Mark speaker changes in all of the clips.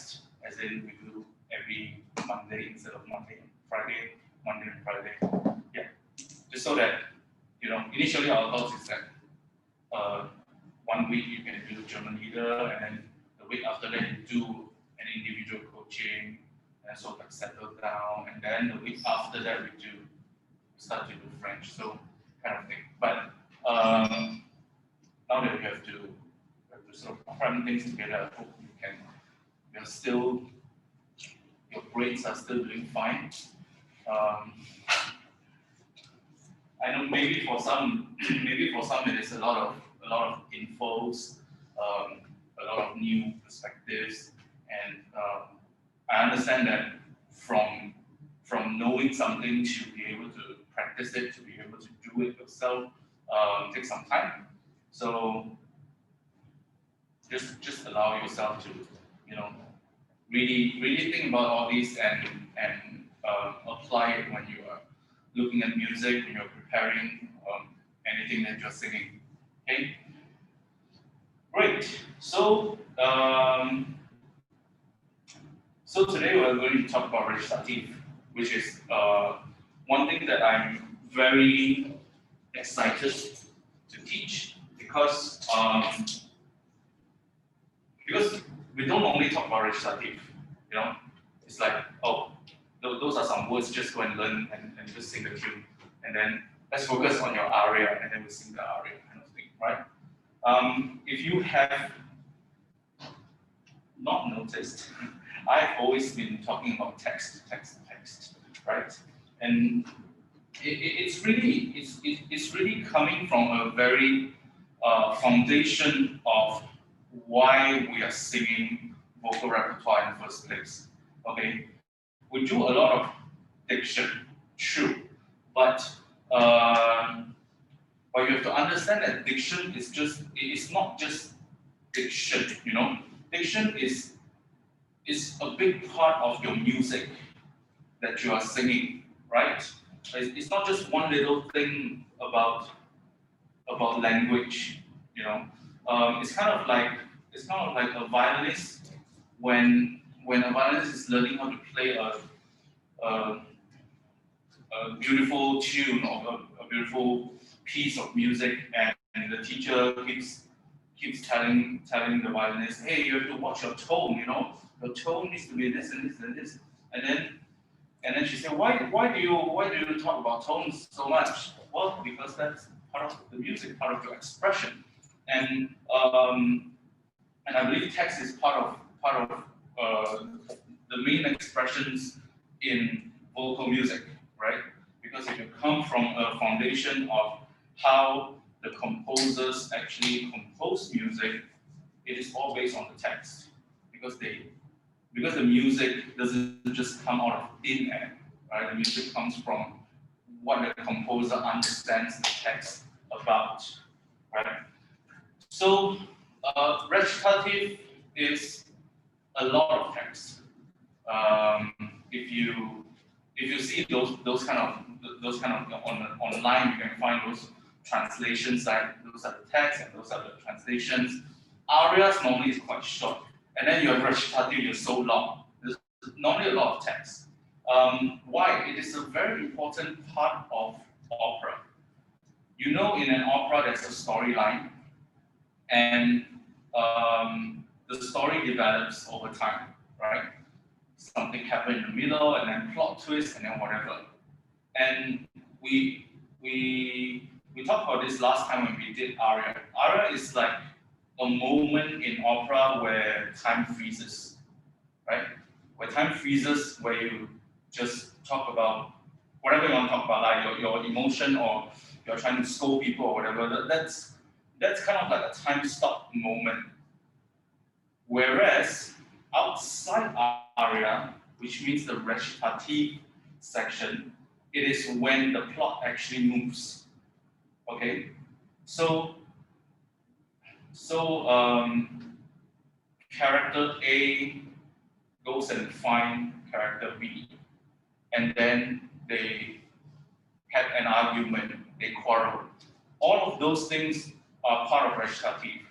Speaker 1: as in we do every Monday instead of Monday and Friday, Monday and Friday. Yeah, just so that, initially our thoughts is that 1 week you can do German leader, and then the week after that you do an individual coaching, and sort of settle down, and then the week after that we start to do French, so kind of thing. But now that we have to sort of cram things together, I hope your grades are still doing fine. I know maybe for some it is a lot of infos, a lot of new perspectives, and I understand that from knowing something to be able to practice it, to be able to do it yourself, takes some time. So just allow yourself to, really think about all these and apply it when you are looking at music, when you're preparing anything that you're singing. Okay, great. So today we're going to talk about recitative, which is one thing that I'm very excited to teach because we don't normally talk about recitative. It's like, oh, those are some words, just go and learn and just sing the tune, and then let's focus on your aria, and then we sing the aria, kind of thing, right? If you have not noticed, I've always been talking about text, right? And it's really coming from a very foundation of why we are singing vocal repertoire in the first place. Okay, we do a lot of diction, true, but you have to understand that diction is not just diction. Diction is a big part of your music that you are singing, right? It's not just one little thing about language. It's kind of like a violinist when a violinist is learning how to play a beautiful tune or a beautiful piece of music, and the teacher keeps telling the violinist, hey, you have to watch your tone. Your tone needs to be this and this and this, and then she said, why do you talk about tones so much? Well, because that's part of the music, part of your expression, and I believe text is part of the main expressions in vocal music, right? Because if you come from a foundation of how the composers actually compose music, it is all based on the text, because the music doesn't just come out of thin air, right? The music comes from what the composer understands the text about, right? So recitative is a lot of text. If you see those kind of online, you can find those translations, like those are the text and those are the translations. Arias normally is quite short, and then you have recitative is so long. There's normally a lot of text. Why? It is a very important part of opera. In an opera there's a storyline, and the story develops over time, right? Something happens in the middle, and then plot twist, and then whatever. And we talked about this last time when we did aria. Aria is like a moment in opera where time freezes, right? Where time freezes, where you just talk about whatever you want to talk about, like your emotion, or you're trying to scold people or whatever. That's kind of like a time stop moment. Whereas outside aria, which means the recitative section, it is when the plot actually moves. Okay, so character A goes and find character B, and then they have an argument, they quarrel. All of those things are part of recitative.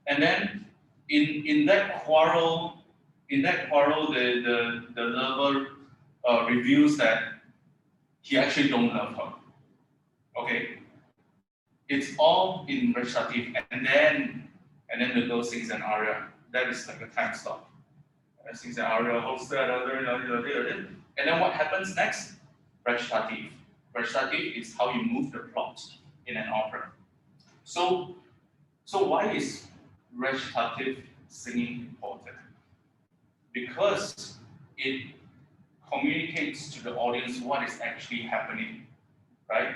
Speaker 1: And then in that quarrel, in that quarrel, the lover reveals that he actually don't love her. Okay, it's all in recitative, and then the girl sings an aria. That is like a time stop. Sings an aria, and then what happens next? Recitative. Recitative is how you move the plot in an opera. So why is recitative singing important? Because it communicates to the audience what is actually happening, right?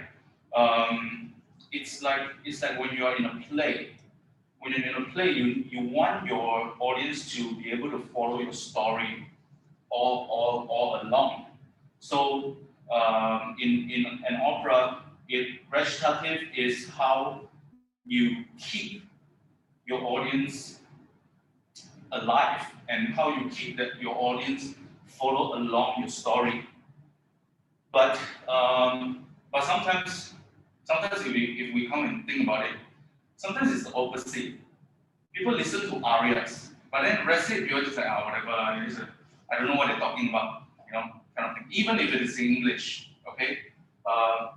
Speaker 1: It's like when you are in a play. When you're in a play, you want your audience to be able to follow your story all along. So in an opera, recitative is how you keep your audience alive and how you keep your audience follow along your story. But sometimes if we come and think about it, sometimes it's the opposite. People listen to arias, but then recite, you're just like, whatever, I don't know what they're talking about, kind of thing. Even if it is in English, okay?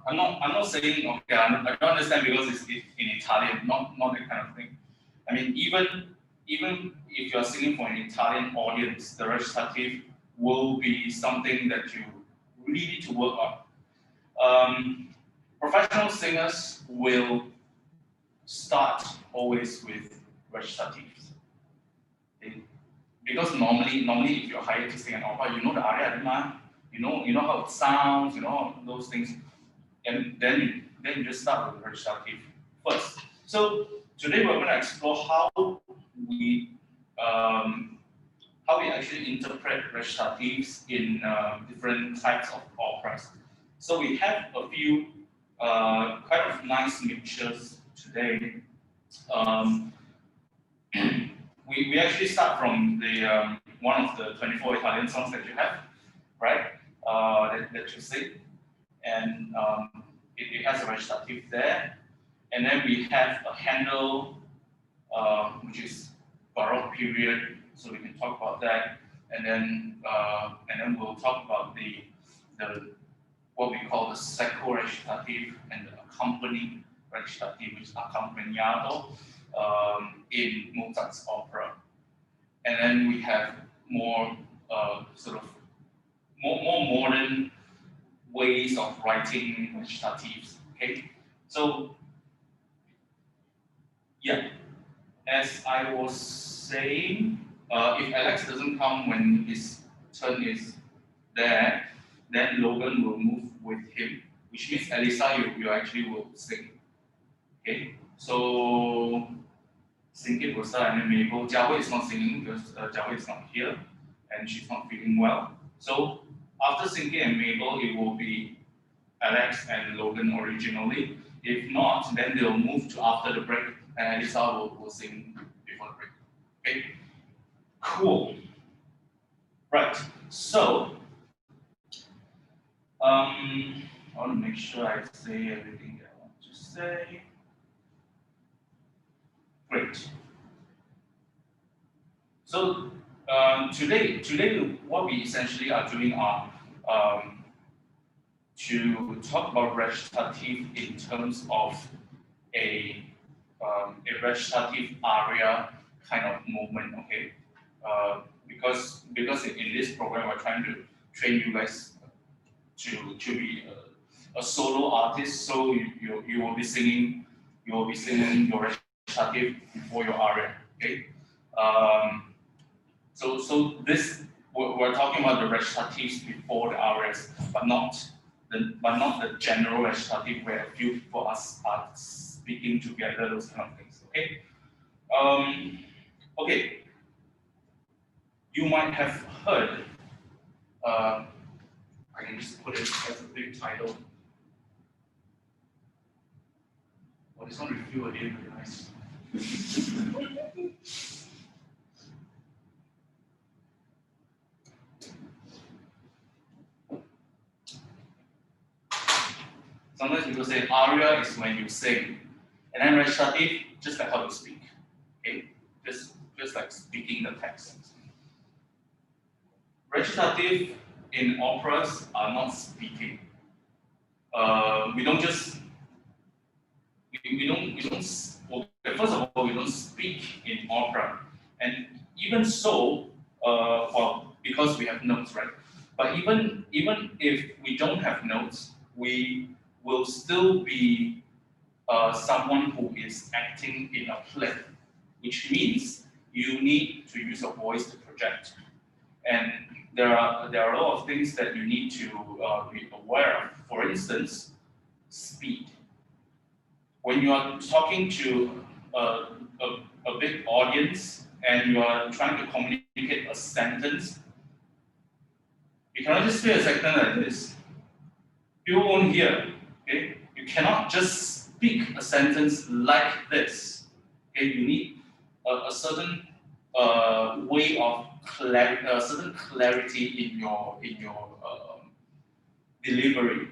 Speaker 1: I'm not saying, okay, I don't understand because it's in Italian, not that kind of thing. I mean, even if you're singing for an Italian audience, the recitative will be something that you really need to work on. Professional singers will start always with recitatives. Okay? Because normally if you're hired to sing an opera, you know the aria, you know how it sounds, you know those things, and then you just start with the recitative first. So today we're going to explore how we actually interpret recitatives in different types of operas. So we have a few kind of nice mixtures today. We actually start from the one of the 24 Italian songs that you have, right? That you sing, and it has a recitative there, and then we have a Handel, which is Baroque period, so we can talk about that, and then we'll talk about the what we call the secco recitative and the accompanying recitative, which is accompagnato in Mozart's opera, and then we have more sort of more modern ways of writing recitatives. Okay, so yeah, as I was saying, if Alex doesn't come when his turn is there, then Logan will move with him, which means Elisa, you actually will sing. Okay, so Singkit will start, and then Mabel. Jiahui is not singing because Jiahui is not here and she's not feeling well. So after Singkit and Mabel, it will be Alex and Logan originally. If not, then they'll move to after the break, and Elisa will sing before the break. Okay, cool. Right. So I want to make sure I say everything that I want to say. Great. So today, what we essentially are doing are to talk about recitative in terms of a recitative aria kind of movement. Okay, because in this program we're trying to train you guys to be a solo artist. So you will be singing your recitative before your aria. Okay. So this we're talking about the recitatives before the arias, but not the general recitative where a few people are speaking together, those kind of things. Okay. Okay. You might have heard. I can just put it as a big title. Well, this one review again, very nice. Sometimes people say aria is when you sing, and then recitative just like how you speak. Okay, just like speaking the text. Recitative in operas are not speaking. We don't just we don't okay, first of all we don't speak in opera, and even so, well, because we have notes, right? But even if we don't have notes, we will still be someone who is acting in a play, which means you need to use your voice to project. And there are a lot of things that you need to be aware of. For instance, speed. When you are talking to a, a big audience and you are trying to communicate a sentence, you cannot just say a sentence like this. People won't hear. Okay? You cannot just speak a sentence like this. Okay? You need a certain way of certain clarity in your delivery,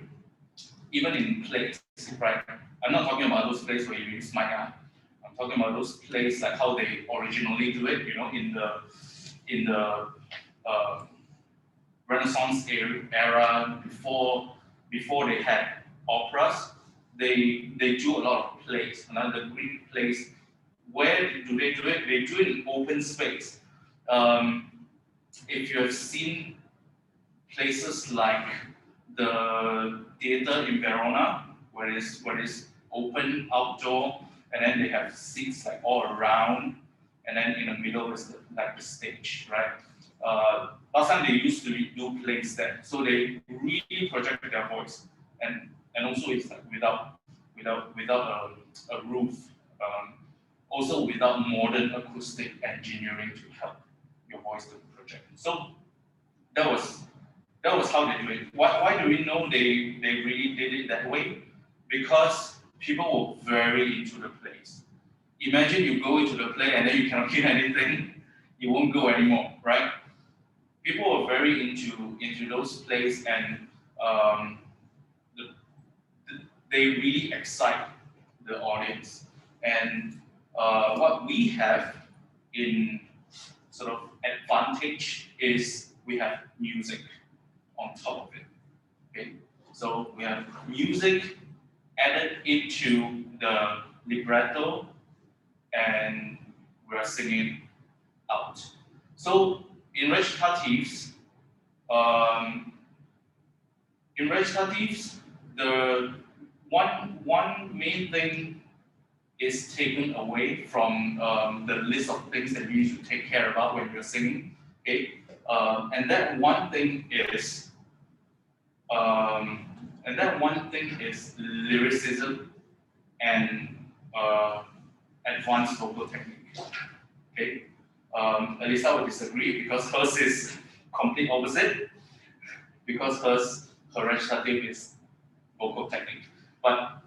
Speaker 1: even in plays, right? I'm not talking about those plays where you use mic. I'm talking about those plays like how they originally do it, in the uh, Renaissance era before they had operas. They do a lot of plays. Another Greek plays. Where do they do it? They do it in open space. Um, if you have seen places like the theater in Verona, where it's open outdoor, and then they have seats like all around, and then in the middle is the stage, right? Last time they used to do plays there, so they really project their voice, and also it's like without a roof, also without modern acoustic engineering to help your voice to project. So that was that was how they do it. Why do we know they really did it that way? Because people were very into the plays. Imagine you go into the play and then you cannot hear anything, you won't go anymore, right? People were very into those plays, and um, the, they really excite the audience. And what we have in sort of advantage is we have music on top of it. Okay, so we have music added into the libretto, and we are singing out. So in recitatives, um, the one main thing is taken away from the list of things that you need to take care about when you're singing. Okay, and that one thing is Um, and that one thing is lyricism and advanced vocal technique. Okay, Elisa would disagree because hers is complete opposite. Because her recitative is vocal technique, but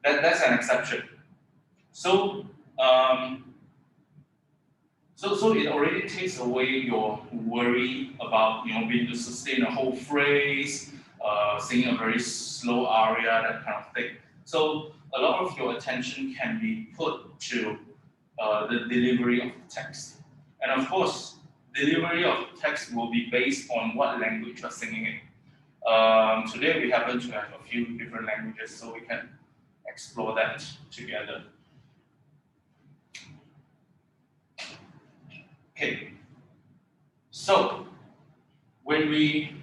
Speaker 1: that's an exception. So um, so it already takes away your worry about being able to sustain a whole phrase, singing a very slow aria, that kind of thing. So a lot of your attention can be put to the delivery of the text, and of course, delivery of text will be based on what language you're singing in. Today we happen to have a few different languages, so we can explore that together. Okay, so when we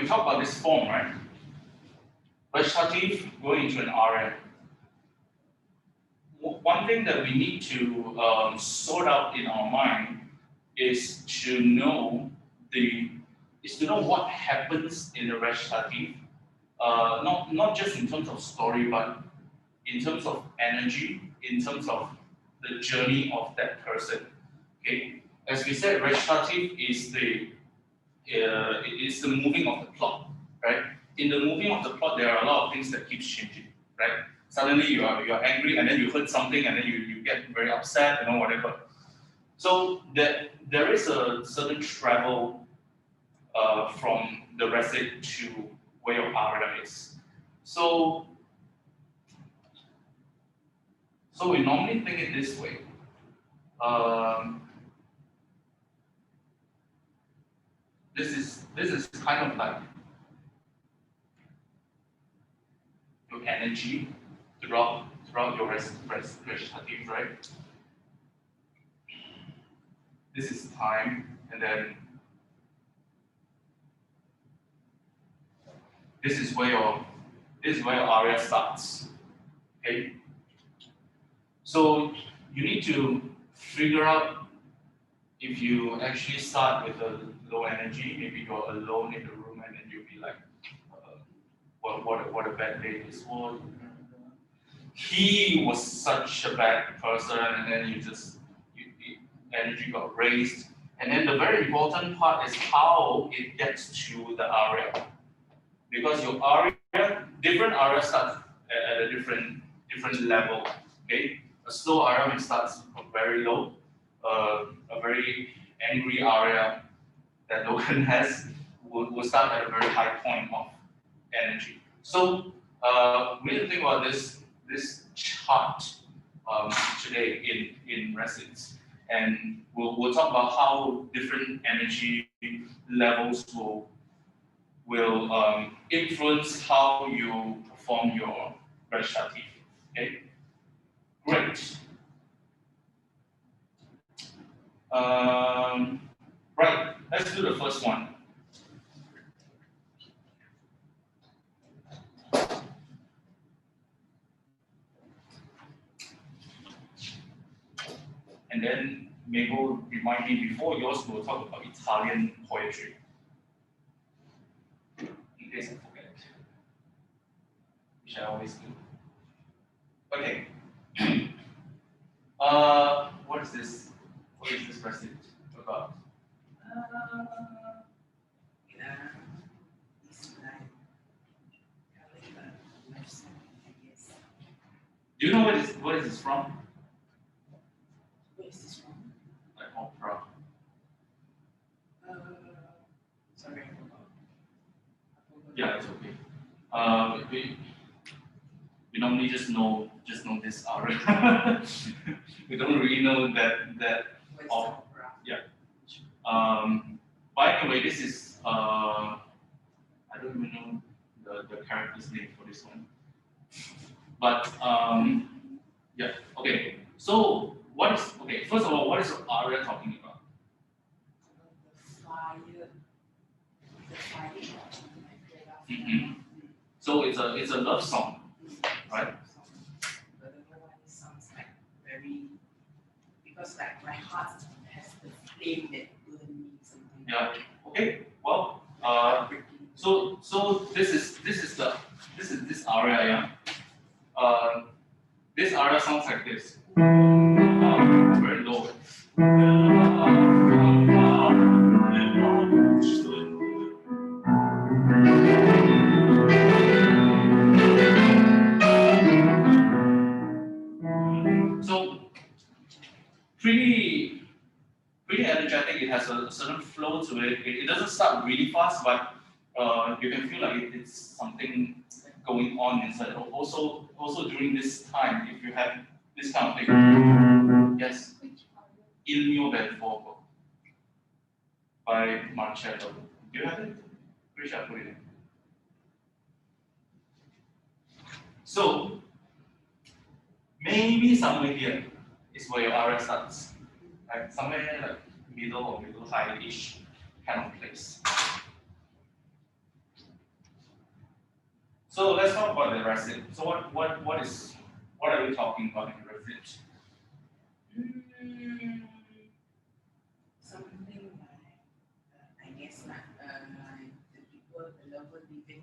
Speaker 1: talk about this form, right? Recitative going into an aria. One thing that we need to sort out in our mind is to know what happens in the recitative, not just in terms of story, but in terms of energy, in terms of the journey of that person. Okay, as we said, recitative is the moving of the plot, right? In the moving of the plot, there are a lot of things that keeps changing, right? Suddenly you're angry, and then you heard something, and then you get very upset, whatever. So there is a certain travel from the recit to where your aria is. So So we normally think it this way. This is kind of like your energy throughout your recitative, right? This is time, and then this is where your aria starts. Okay. So you need to figure out if you actually start with a low energy, maybe you're alone in the room and then you'll be like, what a bad day this was. He was such a bad person, and then the energy got raised. And then the very important part is how it gets to the aria. Because your aria, different aria starts at a different level. Okay, a slow aria starts from very low. A very angry aria that Logan has will start at a very high point of energy. So we need to think about this chart today in Recitatives, and we'll talk about how different energy levels will influence how you perform your recitative. Okay, great. Right, let's do the first one. And then maybe remind me before yours, we'll talk about Italian poetry. In case I forget, which I always do. Okay. What is this? What is this recipe about?
Speaker 2: Yeah, it's like calendar website, I guess.
Speaker 1: Do you know what is this from?
Speaker 2: Where is this from?
Speaker 1: Like opera.
Speaker 2: Sorry, I forgot.
Speaker 1: Yeah, it's okay. We normally just know this aria. We don't really know that.
Speaker 2: Where's the opera?
Speaker 1: Yeah. By the way, this is I don't even know the character's name for this one. But yeah, okay. So first of all, what is aria talking about?
Speaker 2: The fire or something like that.
Speaker 1: Mhm. So it's a love song, right?
Speaker 2: But I don't know why it sounds like very, because like my heart has the flame that burns me something.
Speaker 1: Yeah. Okay. Well, so this is this aria, yeah. This aria sounds like this. Very low. So pretty energetic. It has a certain flow to it. It doesn't start really fast, but you can feel like it's something going on inside. Also during this time, if you have this kind of thing, yes, Il mio bel fuoco by Marcello. Do you have it? Pretty sure I put it in. So maybe somewhere here is where your aria starts, like somewhere like middle or middle high-ish kind of place. So let's talk about the recit. So what are we talking about in the recit?
Speaker 2: Something like, I guess like the people, the lover living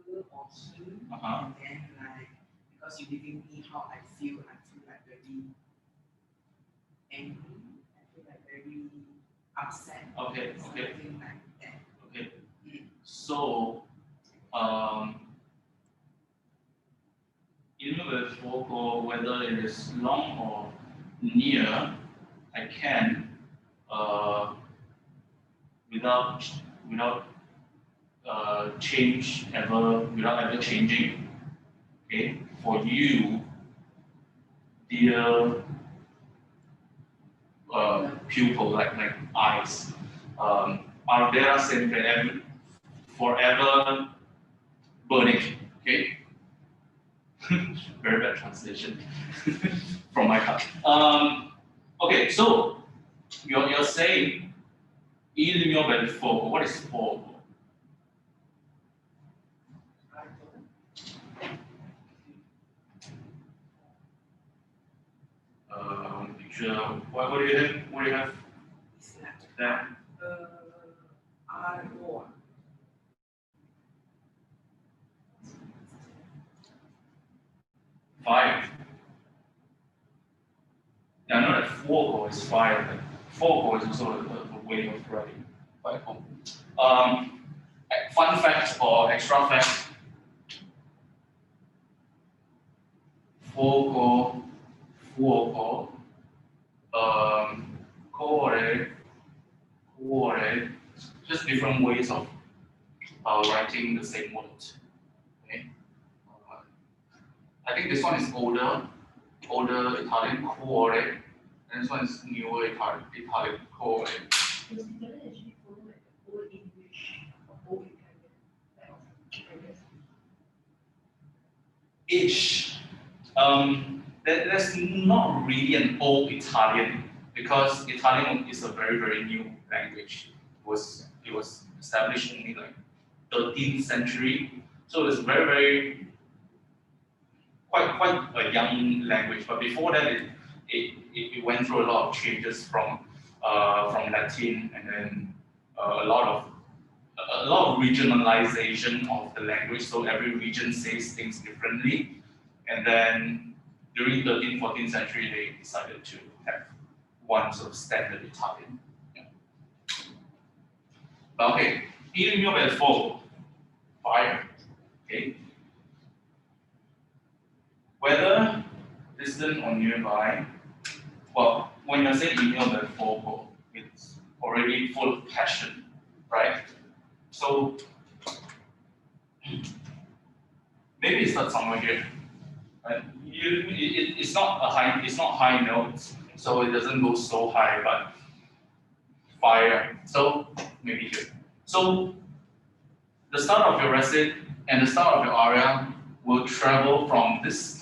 Speaker 2: her or him,
Speaker 1: Uh-huh.
Speaker 2: and then like, because you're giving me how I feel like very angry, I feel like very upset.
Speaker 1: Okay.
Speaker 2: Something like that.
Speaker 1: Okay. So in the vocal, whether it is long or near, I can without change ever without ever changing. Okay, for you dear pupil, like eyes. Ardera sempre, forever burning. Okay, very bad translation from my heart. Okay, so you're saying il mio bel fuoco. What is fuoco? Picture. What do you have? What do you have
Speaker 2: It's like
Speaker 1: there?
Speaker 2: ardor.
Speaker 1: 5. Yeah, I know that fuoco is fire, but fuoco is also a way of writing. Fuoco. Fun fact or extra fact. Fuoco, fuoco, core, cuore, just different ways of writing the same word. Okay. I think this one is older Italian cuore, and this one is newer Italian core.
Speaker 2: Does Italian actually follow like the old English or old Italian? I guess.
Speaker 1: Ish. There's not really an old Italian because Italian is a very new language. It was established only like 13th century, so it's very quite a young language. But before that, it went through a lot of changes from Latin and then a lot of regionalization of the language. So every region says things differently, and then during 13th, 14th century, they decided to have one sort of standard Italian. Yeah. But okay, il mio bel fuoco, fire. Okay, whether distant or nearby. Well, when you're saying il mio bel fuoco, it's already full of passion, right? So maybe it starts somewhere here. Right? It's not high notes, so it doesn't go so high, but fire. So maybe here. So the start of your recit and the start of your aria will travel from this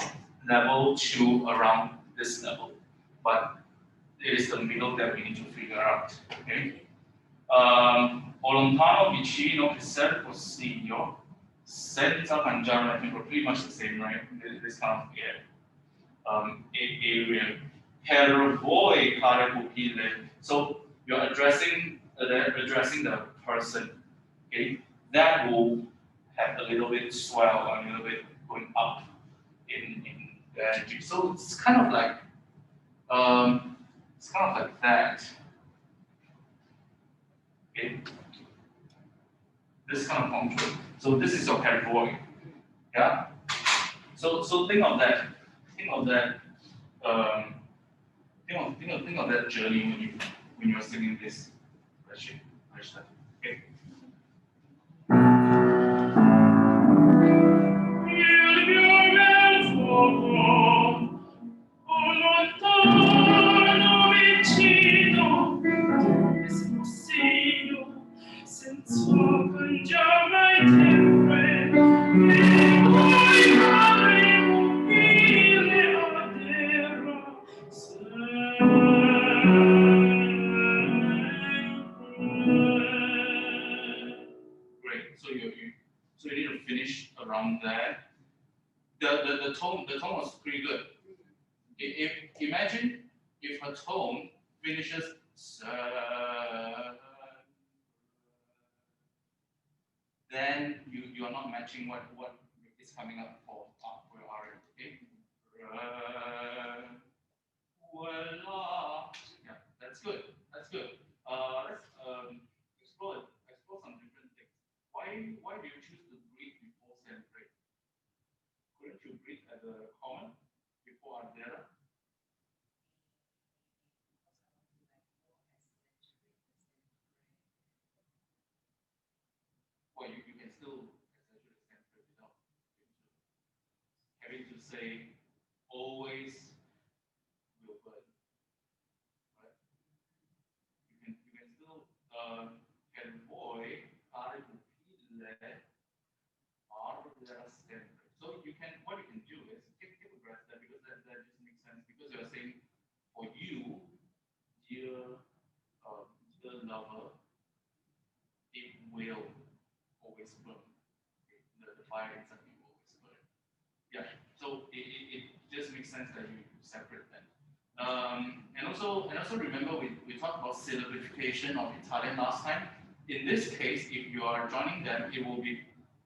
Speaker 1: level to around this level, but it is the middle that we need to figure out. Okay. O lontano, vicino, che serve consiglio, senza mangiare, I think we're pretty much the same, right? This kind of area. Per voi, care pupille. So you're addressing the person, okay? That will have a little bit swell, a little bit going up in the energy. So it's kind of like that. Okay. This kind of function. So this is your per voi. Yeah. So think of that. Think of that. Think of that journey when you're singing this recitative. Okay. Il mio bel fuoco, o lontano vicino, espressivo, senza cangiare sempre, e poi avremo mille a terra, sempre. Great. So you need to finish around there. The tone was pretty good. If imagine if her tone finishes then you are not matching what is coming up for your aria. Okay. Voila. Yeah, that's good. That's good. Let's explore some different things. Why do you choose to breathe before celebrate? Couldn't you breathe at the common before Ardera? Well, you can still accentuate the center without having to say always amplify exactly what was heard. Yeah, so it just makes sense that you separate them. And also remember we talked about syllabification of Italian last time. In this case, if you are joining them, it will be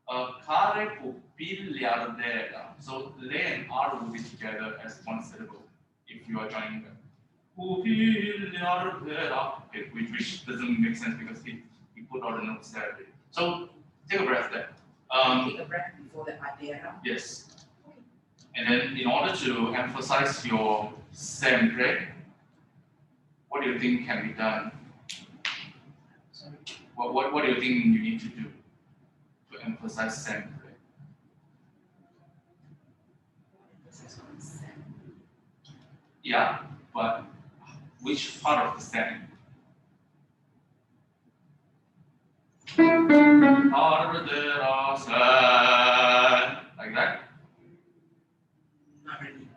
Speaker 1: care pupigliardera. So le and r will be together as one syllable if you are joining them. Pupigliardera, okay, which doesn't make sense because he put all the notes there. So take a breath there.
Speaker 2: Take a breath before the adera.
Speaker 1: Yes. And then in order to emphasize your sempre, what do you think can be done?
Speaker 2: Sorry.
Speaker 1: What do you think you need to do to emphasize sempre?
Speaker 2: Emphasis on sem.
Speaker 1: Yeah, but which part of the stem? Like that?
Speaker 2: Not really.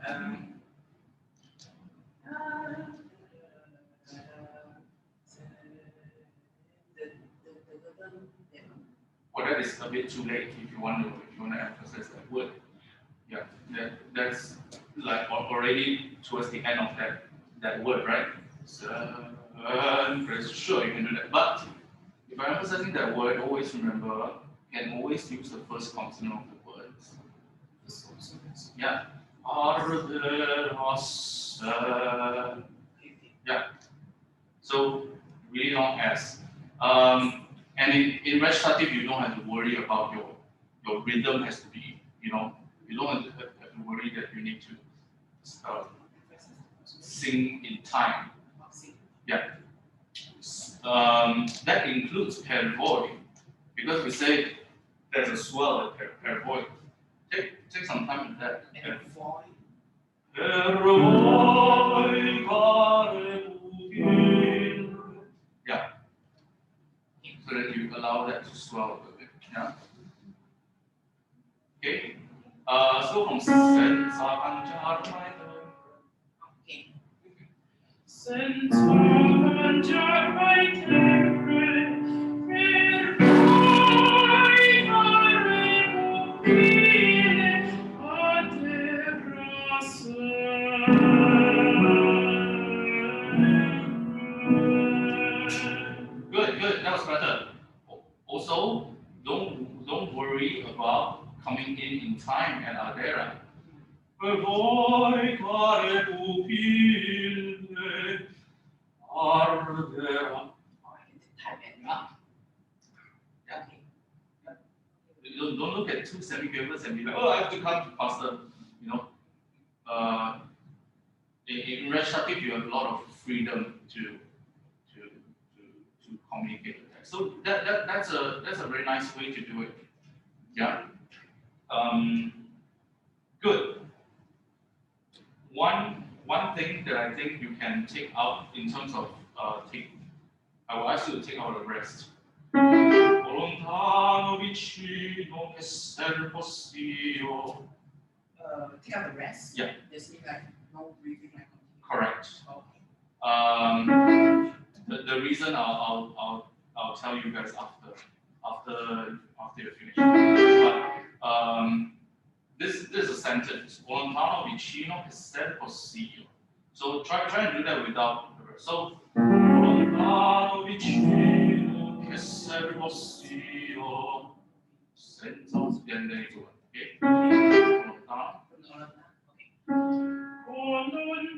Speaker 1: Well, that is a bit too late if you want to emphasize that word. Yeah, that's like already towards the end of that word, right? Sure, you can do that. But if I'm emphasizing that word, always remember, can always use the first consonant of the words. Yeah. Yeah. So really long S. And in recitative, you don't have to worry about your rhythm has to be, you don't have to worry that you need to sing in time. Yeah. That includes per voice, because we say there's a swell at per voice. Take some time with that.
Speaker 2: And void.
Speaker 1: Yeah. So that you allow that to swell a bit. Yeah. Okay. So from senza mangiar mai
Speaker 2: Okay.
Speaker 3: Senza mangiar mai terre, per poi fare pupille a terra
Speaker 1: Good. That was better. Also, don't worry about coming in time at Adera. Voi care pupille ardera.
Speaker 2: Oh, I can type it up.
Speaker 1: Yeah.
Speaker 2: Okay.
Speaker 1: Don't look at two semiquavers and be like, oh, I have to come faster. You know, in recitative you have a lot of freedom to communicate with that. So that's a very nice way to do it. Yeah. Good. One thing that I think you can take out in terms of I will ask you to take out the rest. Lontano vicino che ser postio.
Speaker 2: Take out the rest.
Speaker 1: Yeah.
Speaker 2: There's like no breathing like continue.
Speaker 1: Correct.
Speaker 2: Okay.
Speaker 1: The reason I'll tell you guys after you finish. But this is a sentence. Lontano vicino che ser postio. So try and do that without the rest. So lontano vicino che ser postio. Senza splendere tu. Okay? Lontano.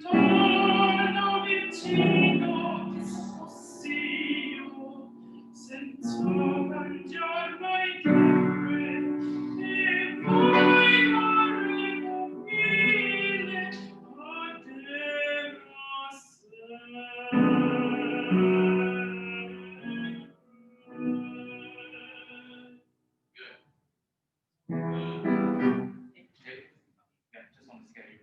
Speaker 3: lontano vicino che foss'io, senza mangiar mai terre, e poi fare pupille a terra
Speaker 1: Okay. Yeah, just want to scare you.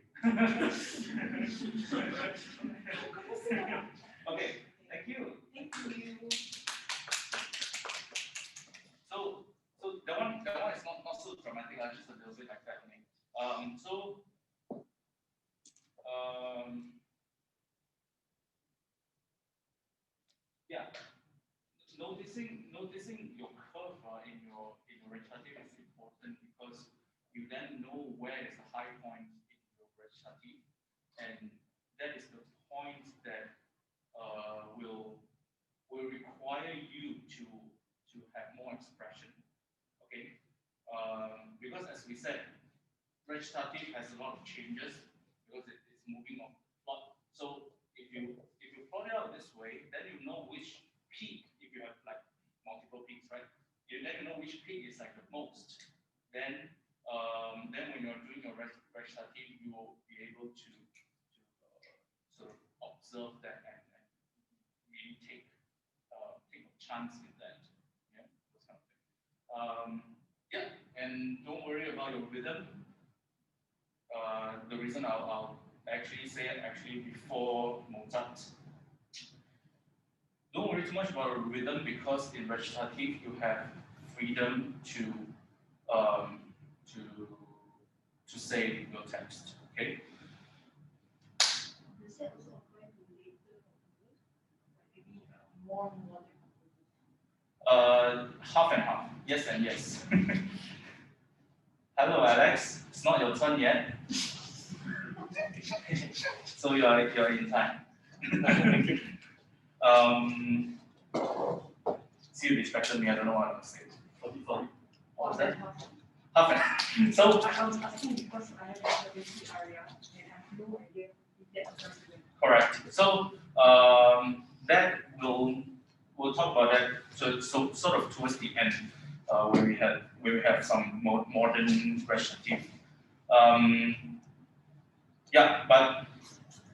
Speaker 1: Okay, thank you.
Speaker 2: Thank you.
Speaker 1: So that one is not so dramatic, just a little bit like that only. Yeah, noticing your curve in your recitative is important because know where is the high point in your recitative, and that is the point that will require you to have more expression. Okay, because as we said, recitative has a lot of changes because it is moving on plot. So if you plot it out this way, then you know which peak, if you have like multiple peaks, right? Then you know which peak is like the most. Then when you're doing your recitative, you will be able to sort of observe that and really take a chance with that. Yeah, those kind of thing. Yeah, and don't worry about your rhythm. The reason I'll actually say it actually before Mozart. Don't worry too much about rhythm because in recitative you have freedom to um, to to say your text. Okay.
Speaker 2: Does that also apply to later composers? Like maybe more modern composers?
Speaker 1: Half and half. Yes and yes. Hello, Alex. It's not your turn yet. So you're in time. See, you distracted me. I don't know what I was saying. What was that? Half and half. So
Speaker 2: I was asking because I have a basic area and I have no idea if that applies to them.
Speaker 1: correct. So that we'll talk about that. So sort of towards the end, where we have some more modern recitative. Yeah, but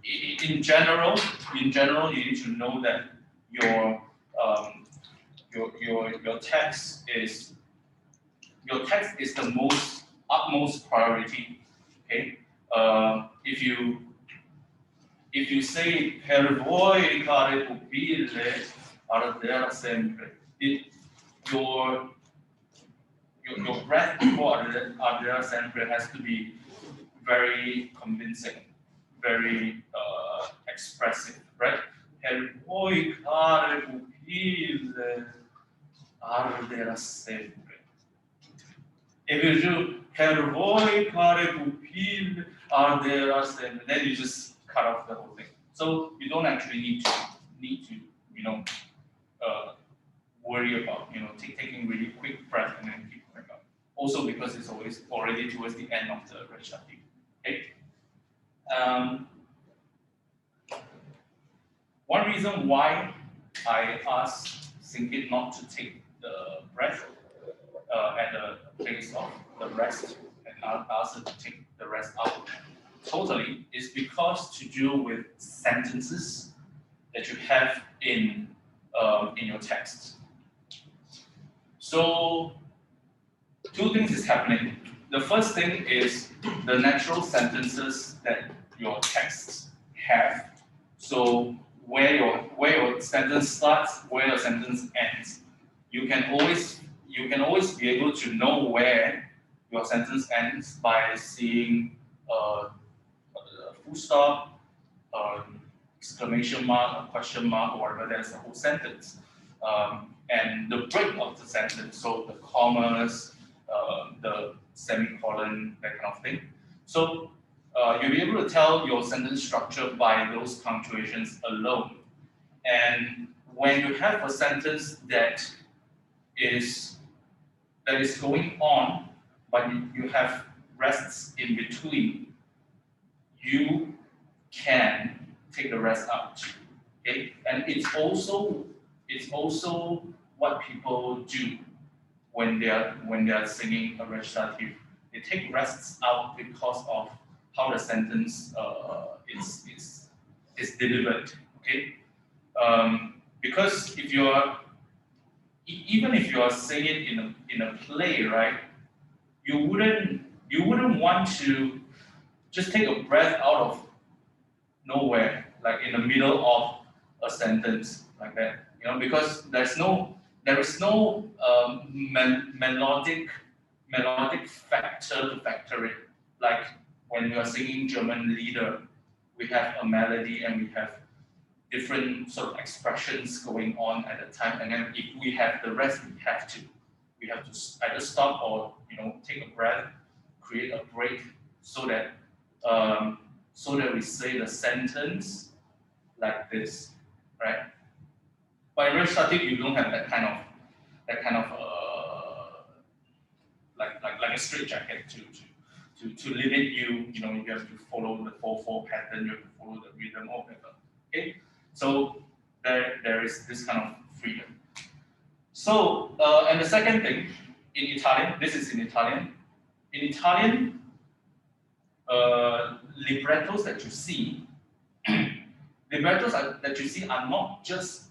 Speaker 1: in general, you need to know that your your text is the most utmost priority. Okay, if you say per voi care pupille ardere sempre, your breath before ardere sempre has to be very convincing, very expressive, right? Per voi care pupille ardere sempre. If you do per voi care pupille ardere sempre, then you just cut off the whole thing. So you don't actually need to worry about taking really quick breath and then keep going up. Also because it's always already towards the end of the recitative. Okay. One reason why I asked Singit not to take the breath at the place of the rest, and I asked her to take the rest out totally, is because to do with sentences that you have in your text. So two things is happening. The first thing is the natural sentences that your texts have. So where your sentence starts, where your sentence ends. You can always be able to know where your sentence ends by seeing a full stop, exclamation mark, a question mark, or whatever. That's the whole sentence. And the break of the sentence, so the commas, the semicolon, that kind of thing. So you'll be able to tell your sentence structure by those punctuations alone. And when you have a sentence that is going on, but you have rests in between, you can take the rest out. Okay, and it's also what people do when they are singing a recitative. They take rests out because of how the sentence is delivered. Okay, because if you are even if you are singing in a play, right, you wouldn't want to just take a breath out of nowhere, like in the middle of a sentence like that, because there is no melodic factor to factor it. Like when we are singing German Lieder, we have a melody and we have different sort of expressions going on at the time, and then if we have the rest, we have to either stop or take a breath create a break so that we say the sentence like this, right? But in recitative, you don't have that kind of like a straight jacket to limit you. You know, you have to follow the 4/4 pattern. You have to follow the rhythm or whatever. Okay, so there is this kind of freedom. So and the second thing in Italian, this is in Italian. In Italian, librettos that you see, that you see are not just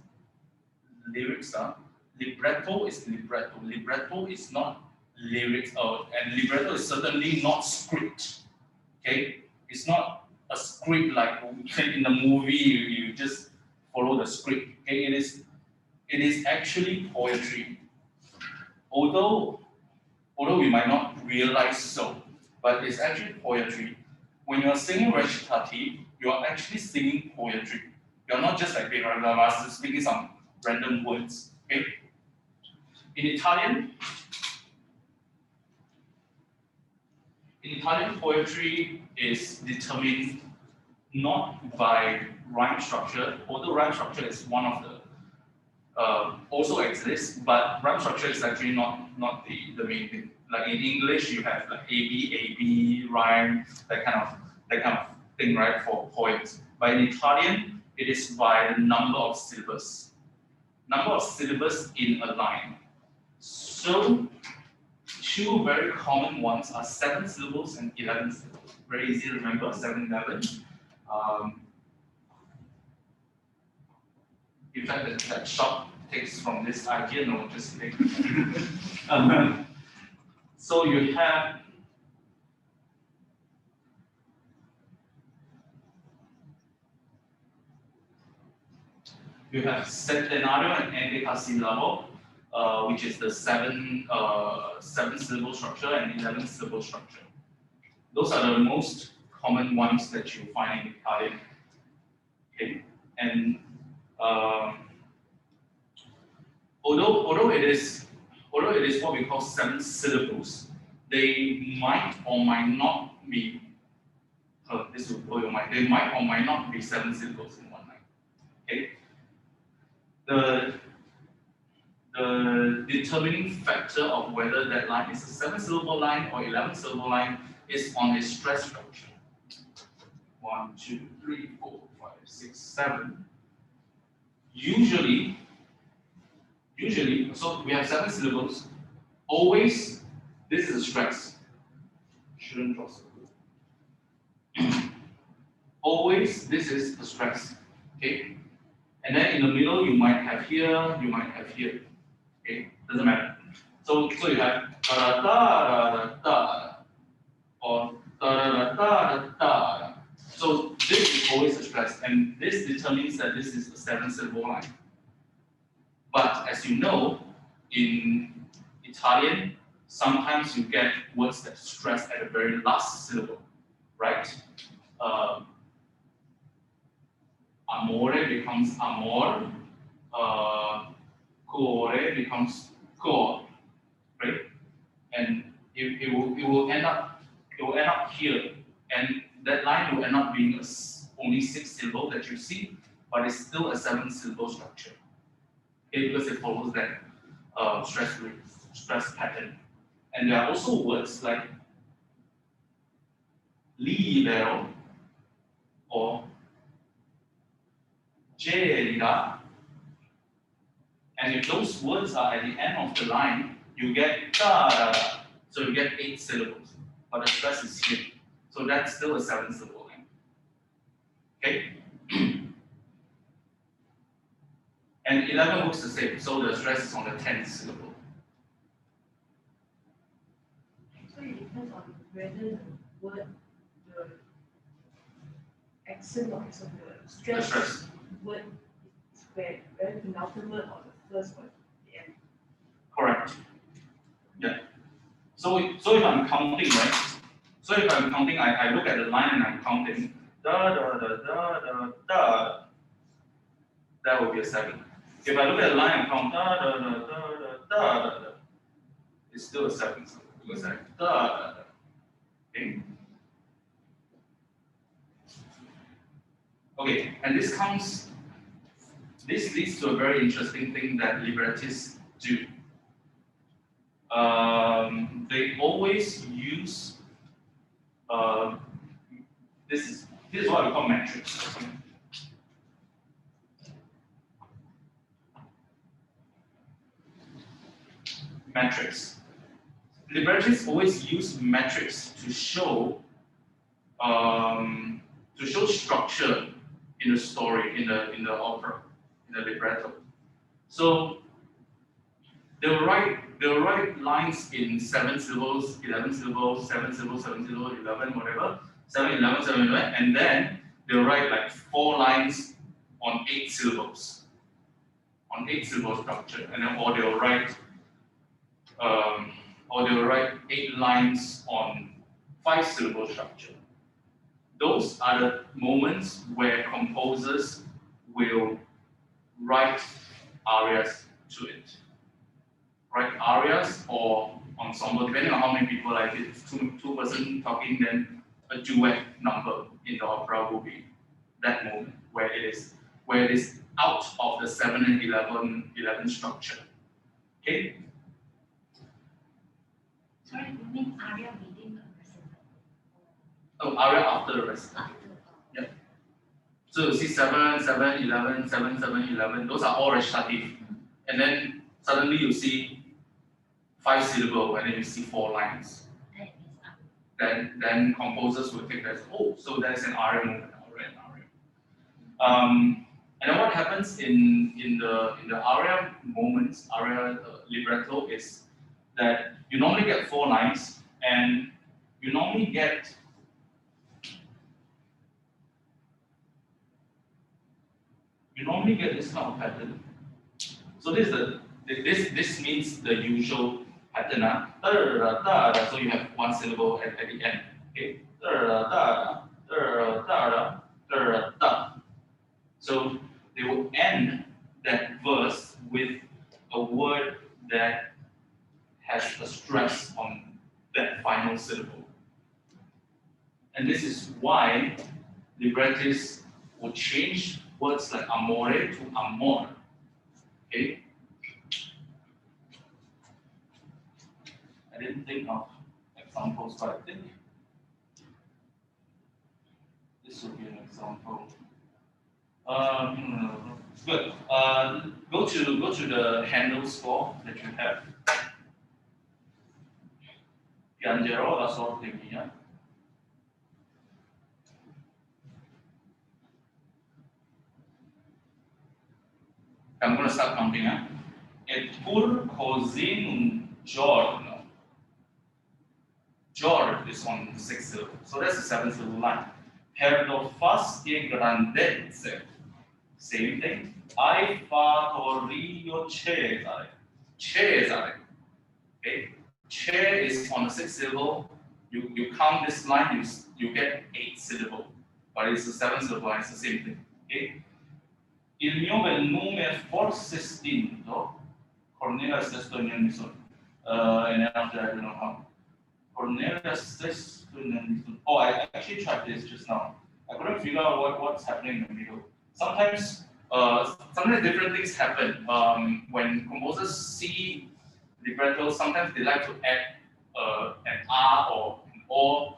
Speaker 1: lyrics. Libretto is libretto. Libretto is not lyrics, and libretto is certainly not script. Okay, it's not a script like in the movie. You just follow the script. Okay, it is actually poetry. Although we might not realize so, but it's actually poetry. When you're singing recitative, you're actually singing poetry. You're not just like speaking some random words. Okay? In Italian, poetry is determined not by rhyme structure, although rhyme structure is one of the also exists, but rhyme structure is actually not the main thing. Like in English, you have like AB rhyme, that kind of thing, right, for poems. But in Italian, it is by the number of syllables. Number of syllables in a line. So two very common ones are 7 syllables and 11 syllables. Very easy to remember, 7, 11. In fact, that short takes from this idea, no, just kidding. So you have centenario and endecasillabo, which is the 7 syllable structure and 11 syllable structure. Those are the most common ones that you find in Italian. Okay, and although it is what we call 7 syllables, they might or might not be. This will blow your mind. They might or might not be 7 syllables in one line. Okay. The determining factor of whether that line is a 7-syllable line or 11-syllable line is on its stress structure. 1, 2, 3, 4, 5, 6, 7. Usually, so we have 7 syllables. Always, this is a stress. Shouldn't draw so good. Always, this is a stress. Okay. And then in the middle, you might have here, you might have here. Okay, doesn't matter. So you have da da da da da or da da da da da. So this is always a stress, and this determines that this is a 7-syllable line. But as you know, in Italian, sometimes you get words that stress at the very last syllable, right? Amore becomes amor, core becomes core, right? And it will end up here, and that line will end up being only 6 syllables that you see, but it's still a 7-syllable structure. Okay, because it follows that stress pattern. And there are also words like libero or gelida. And if those words are at the end of the line, you get da da da. So you get 8 syllables, but the stress is here. So that's still a 7-syllable line. Okay? And 11 works the same, so the stress is on the 10th syllable.
Speaker 2: So it depends on whether the word, the accent or accent, the stress word is where the penultimate or the first word at the end.
Speaker 1: Correct. Yeah. So if I'm counting, right? So if I'm counting, I look at the line and I'm counting. Da da da da da da. That will be a 7. If I look at the line and count da da da da da da da, it's still a 7. Because I da da da. Okay. Okay, and this leads to a very interesting thing that librettists do. They always use this is what we call metrics. Metrics. Librettists always use metrics to show structure in the story, in the opera, in the libretto. So they'll write lines in 7 syllables, 11 syllables, 7 syllables, 7 syllables, 11, whatever, 7, 11, 7, 11, and then they'll write like 4 lines on 8 syllables, on 8 syllable structure, and then or they'll write 8 lines on 5 syllable structure. Those are the moments where composers will write arias to it. Write arias or ensemble, depending on how many people like it. If two person talking, then a duet number in the opera will be that moment where it is out of the 7 and 11 structure. Okay?
Speaker 4: Sorry, you mean aria within a recital?
Speaker 1: Oh, aria after the recital.
Speaker 4: After,
Speaker 1: Yeah. So you see 7, 7, 11, 7, 7, 11, those are all recitative. And then suddenly you see 5 syllable and then you see 4 lines.
Speaker 4: that is up.
Speaker 1: Then composers will take that as, oh, so there's an aria moment, aria and aria. And then what happens in the aria moments, aria libretto is that you normally get 4 lines and you normally get this kind of pattern. So this means the usual pattern. So you have 1 syllable at the end. Okay. So they will end that verse with a word that has a stress on that final syllable. And this is why librettists will change words like amore to amor. Okay? I didn't think of examples, but I think this would be an example. Good. Go to the Handel score that you have. Piangero la sorte mia. I'm going to start counting. Et pur così un giorno. Giorno is on the 6th syllable, so that's the 7th syllable line. Per lo fasti grandezze. Same thing. I fattorio Cesare. Cesare. Okay. Chair is on the 6th syllable. You count this line, you get 8 syllable, but it's the 7th syllable line, it's the same thing. Okay. Il mio bel nome è forse stinto. Cornelia stesso non mi sono. And then after I don't know how. Cornelia stesso non mi sono. Oh, I actually tried this just now. I couldn't figure out what's happening in the middle. Sometimes different things happen. When composers see libretto, sometimes they like to add an R or an O.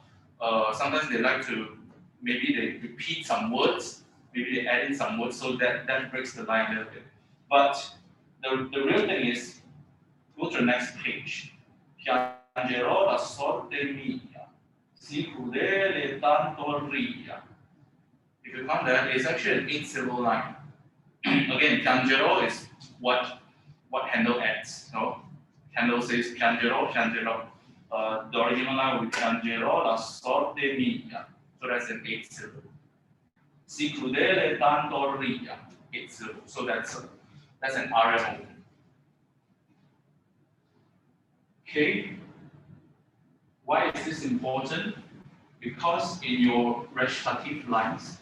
Speaker 1: Sometimes they like to, maybe they repeat some words, maybe they add in some words, so that breaks the line a little bit. But the real thing is, go to the next page. Piangerò la sorte mia, si crudele tanto ria. If you count that, it's actually an 8 syllable line. Again, piangerò is what Handel adds. No? Handel says piangerò, piangerò. The original line will be piangerò la sorte mia. So that's an 8 syllable. Si crudele tanto ria. 8 syllable. So that's an aria moment. Okay. Why is this important? Because in your recitative lines,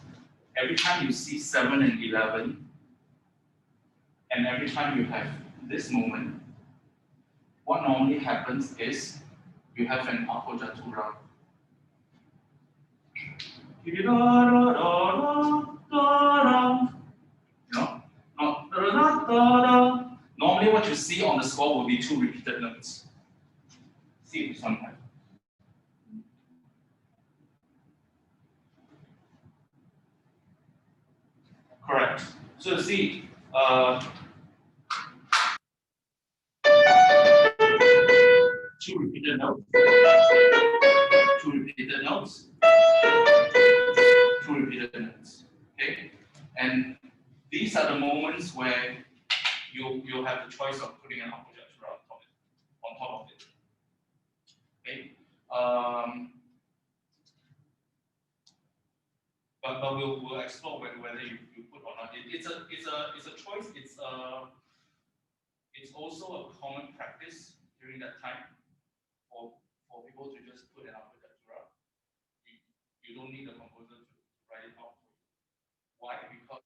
Speaker 1: every time you see 7 and 11, and every time you have this moment, what normally happens is you have an appoggiatura No, not. Normally, what you see on the score will be two repeated notes. See this one. Correct. So you see, two repeated notes, two repeated notes, two repeated notes. Okay, and these are the moments where you have the choice of putting an arpeggiatura on top of it. Okay. But we'll explore whether you put or not. It's a choice. It's also a common practice during that time for people to just put an arpeggiatura. You don't need the composer to write it out for you. Why? Because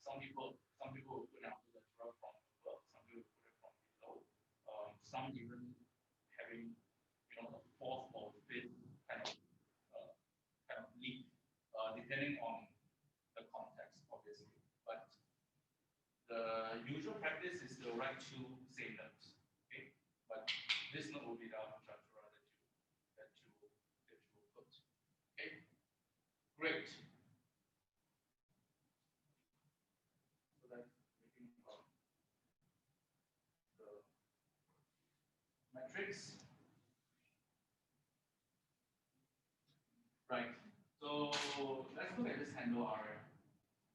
Speaker 1: some people will put an arpeggiatura from above, some people will put it from below. Some even having a fourth or fifth kind of lead, depending on the context, obviously. But the usual practice is to write two same notes. Okay, but this note will be the arpeggiatura that you put. Okay, great. So that's making the metrics. Right. So let's look at this handle aria.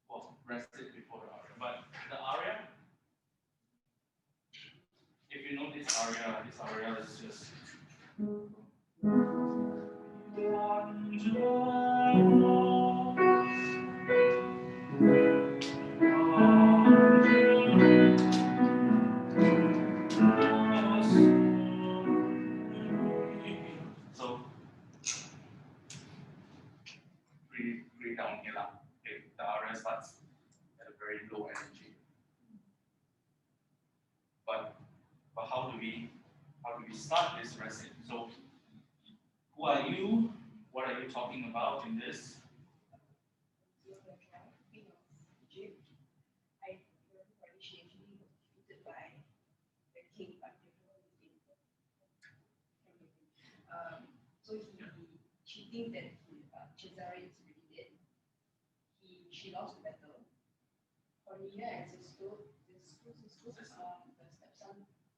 Speaker 1: Well, rest it before the aria. But the aria, if you know this aria is just. So pretty down here. Okay, the aria starts at a very low energy. But how do we start this recipe? So who are you? What are you talking about in this?
Speaker 2: So she thinks that Cesare is really dead. She lost the battle. Cornelia and Sisto, the stepson,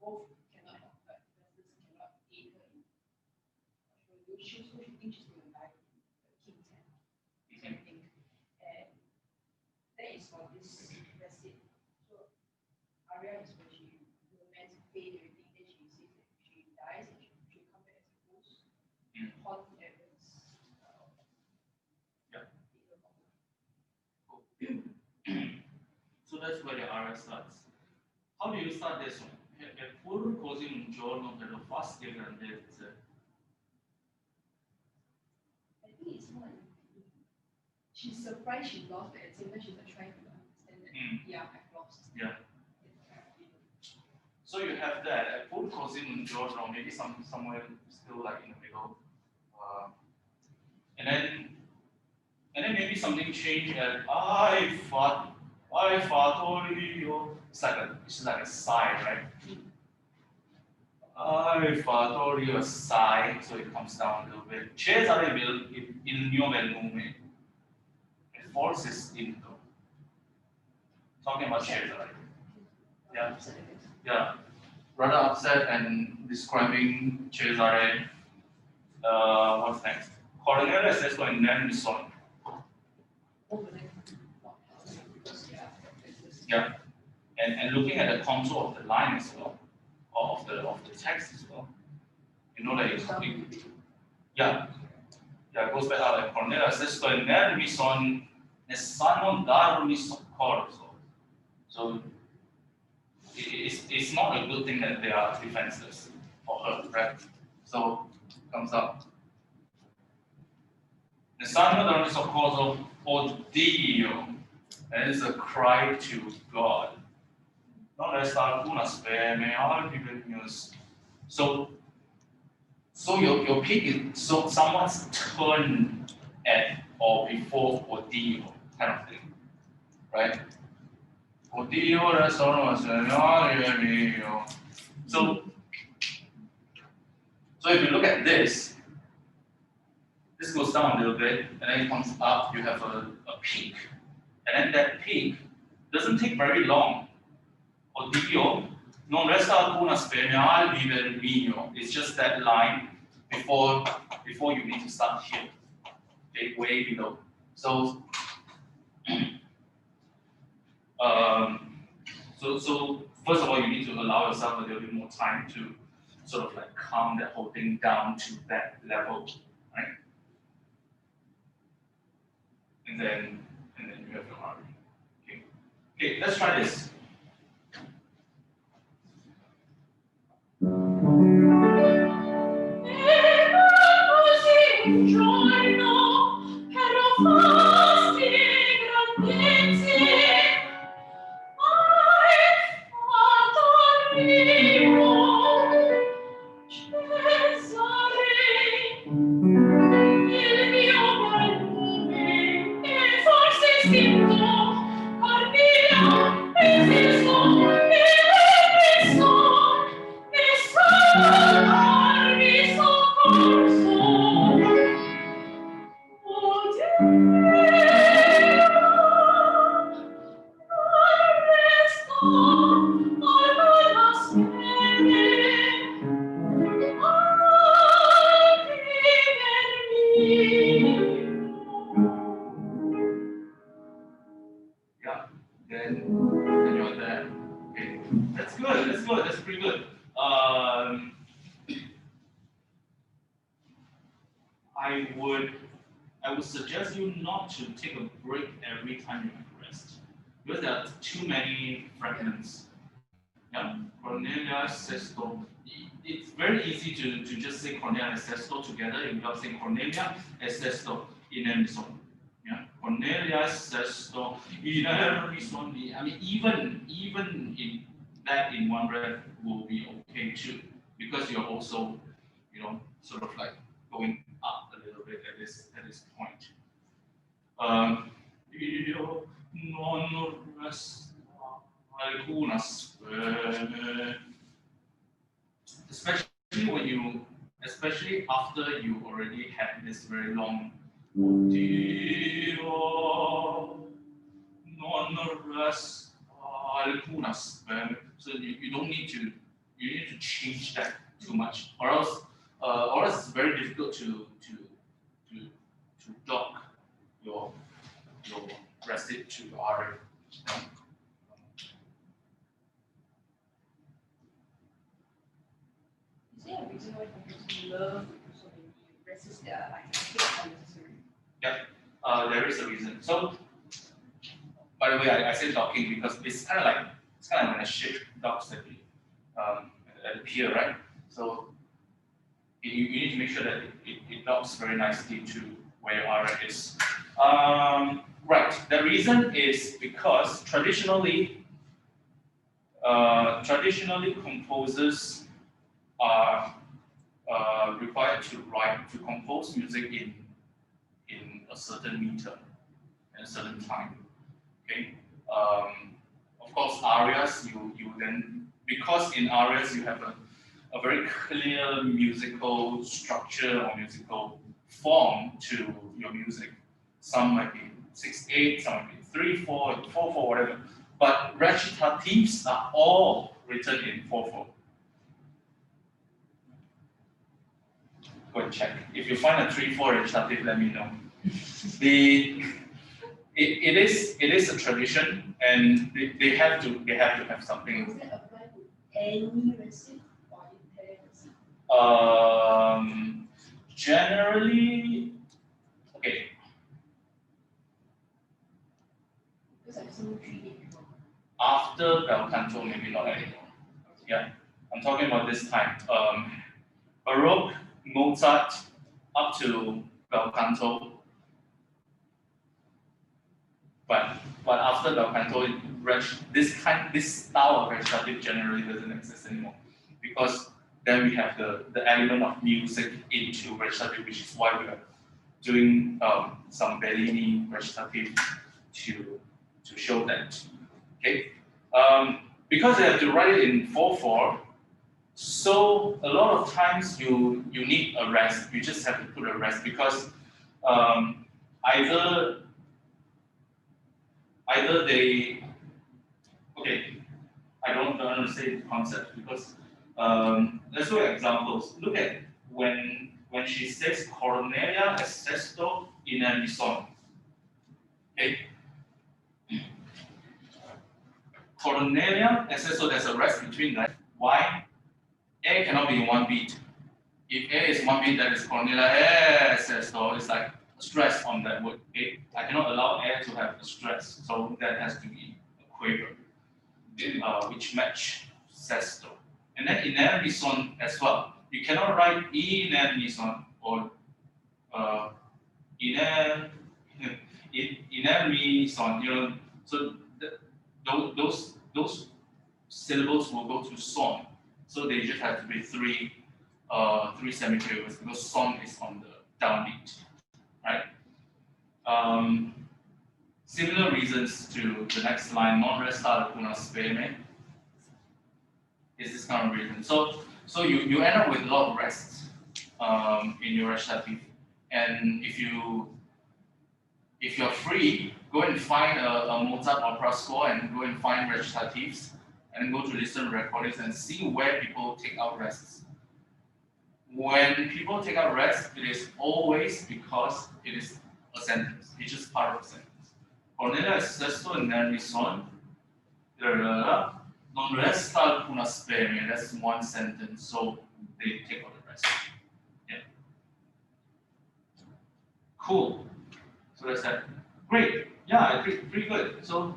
Speaker 2: both cannot help her because this cannot aid her. She thinks she's going to die in the king's hand. I think. And that is for this recit. So Arya is when she romance fate everything, then she says that she dies and she come back as a ghost. Haunt Evans.
Speaker 1: So that's where the aria starts. How do you start this one? Eppur così un giorno per lo fasti grandezze.
Speaker 2: I think it's more like she's surprised she lost, but at the same time she's like trying to understand that yeah, I've lost.
Speaker 1: Yeah. So you have that eppur così un giorno, maybe somewhere still like in the middle, and then maybe something changed at I fought Rio. It's like a sigh, right? I fought Rio, a sigh, so it comes down a little bit. Cesare il mio bel nome. It forces into. Talking about Cesare. Yeah. Yeah. Rather upset and describing Cesare. What's next? Cornelia says going nel son. Yeah, and looking at the contour of the line as well, or of the text as well, you know that it goes back out like Cornelia says going nel mi son nessuno darmi soccorso. So it's not a good thing that they are defenseless for her, right? So comes up. Nessuno darmi soccorso, oh Dio. And it's a cry to God. Non resta alcuna speme, altri per news. So your peak is so someone's turned at or before Odio kind of thing, right? Odio, that's all. So if you look at this goes down a little bit, and then it comes up, you have a peak. And then that peak doesn't take very long. Odio non resta alcuna spemia al vivere il mio. It's just that line before you need to start here. Okay, way below. So so first of all, you need to allow yourself a little bit more time to sort of like calm that whole thing down to that level, right? And then you have your harmony. Okay, let's try this. Yeah, then you're there. Okay, that's good. That's pretty good. I would suggest you not to take a break every time you have rest, because there are too many fragments. Yeah, Cornelia Sesto. It's very easy to just say Cornelia and Sesto together without saying Cornelia and Sesto in unison. Yeah, Cornelia Sesto in unison. I mean, even in that in one breath will be okay too, because you're also, sort of like going up a little bit at this point. Io non resta alcuna speme. Especially after you already had this very long Dio non resta alcuna speme. So you don't need to change that too much, or else it's very difficult to dock your recit to RA.
Speaker 2: Is there a reason why computers love so many recits that are like unnecessary?
Speaker 1: Yeah, there is a reason. So, by the way, I say docking because it's kind of like when a ship docks at the pier, right? So you need to make sure that it docks very nicely to where your RA is. Right. The reason is because traditionally composers are required to compose music in a certain meter and a certain time. Okay. Of course, arias you then, because in arias you have a very clear musical structure or musical form to your music. Some might be 6/8, some might be 3/4, 4/4, whatever. But recitatives are all written in 4/4. Go and check. If you find a 3/4 recitative, let me know. It is a tradition, and they have to have something.
Speaker 2: Does it apply to any recit or entire recit?
Speaker 1: Generally, okay.
Speaker 2: Because I've seen 3/8 before.
Speaker 1: After bel canto, maybe not anymore. Yeah, I'm talking about this time. Baroque, Mozart, up to bel canto. But after bel canto, this style of recitative generally doesn't exist anymore, because then we have the element of music into recitative, which is why doing some Bellini recitative to show that. Okay, because they have to write it in 4/4, so a lot of times you need a rest. You just have to put a rest because either they okay. I don't understand the concept because let's look at examples. Look at when she says Cornelia estesto in a lison. Okay. Cornelia estesto, there's a rest between that. Why? A cannot be in one beat. If A is one beat, that is Cornelia estesto. It's like stress on that word. Okay? I cannot allow A to have a stress, so that has to be a quaver. Which match sesto. And then in lison as well. You cannot write in lison or in lison. You know, so those syllables will go to son. So they just have to be three semiquavers because son is on the downbeat, right? Similar reasons to the next line, non resta alcuna speme, is this kind of reason. So you end up with a lot of rests in your recitative, and if you're free, go and find a Mozart opera score and go and find recitatives, and go to listen to recordings and see where people take out rests. When people take out rest, it is always because it is a sentence. It's just part of a sentence. Cornelia estesto in lison, non resta alcuna speme. That's one sentence, so they take out the rest. Yeah. Cool. So that's that. Great. Yeah, pretty good. So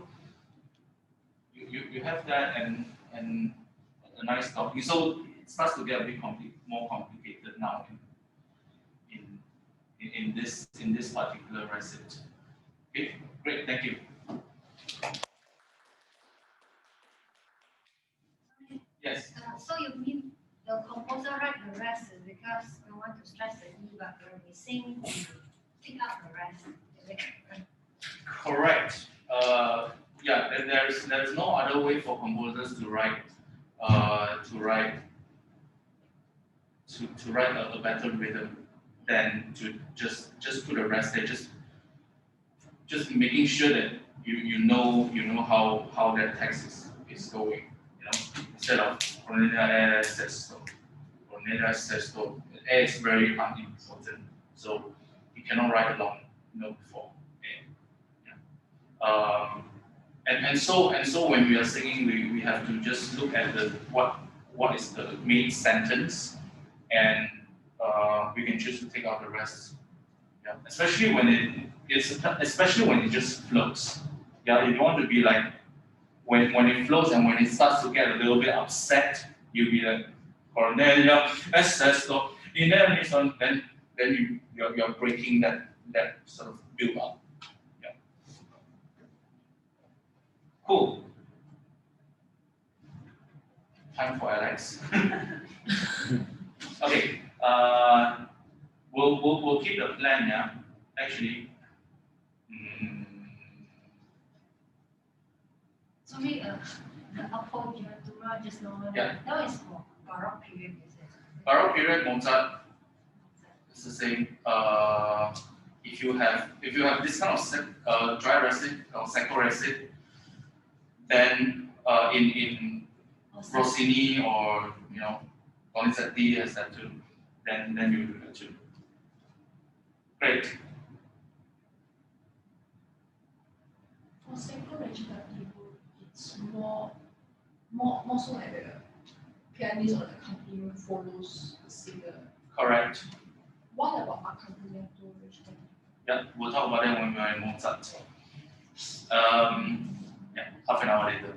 Speaker 1: you have that and a nice topic. So it starts to get a bit more complicated now in this particular recit. Okay, great, thank you. Yes.
Speaker 4: So you mean the composer write the rest is because we want to stress the E, but when we sing, we pick up the rest. Is it correct?
Speaker 1: Correct. Yeah, there's no other way for composers to write a better rhythm than to just put a rest there. Just making sure that you know how that text is going. You know, instead of Cornelia sesto. Cornelia sesto. A is very unimportant, so you cannot write a long note before A. And so when we are singing, we have to just look at what is the main sentence, and we can choose to take out the rest. Yeah, especially when it just flows. Yeah, you don't want to be like when it flows and when it starts to get a little bit upset, you'll be like Cornelia, estesto, in lison, then you're breaking that sort of build up. Yeah. Cool. Time for Alex. Okay. We'll keep the plan, yeah. Actually.
Speaker 4: So maybe the appoggiatura just now,
Speaker 1: Yeah.
Speaker 4: that is for Baroque period, is it?
Speaker 1: Baroque period Mozart. It's the same. If you have this kind of dry recit or secco recit, then in Rossini or Donizetti has that too. Then you do that too. Great.
Speaker 2: For second recitative, it's more so like the pianist or the accompaniment follows the singer.
Speaker 1: Correct.
Speaker 2: What about accompanimental recitative?
Speaker 1: Yeah, we'll talk about that when we are in Mozart. Yeah, half an hour later.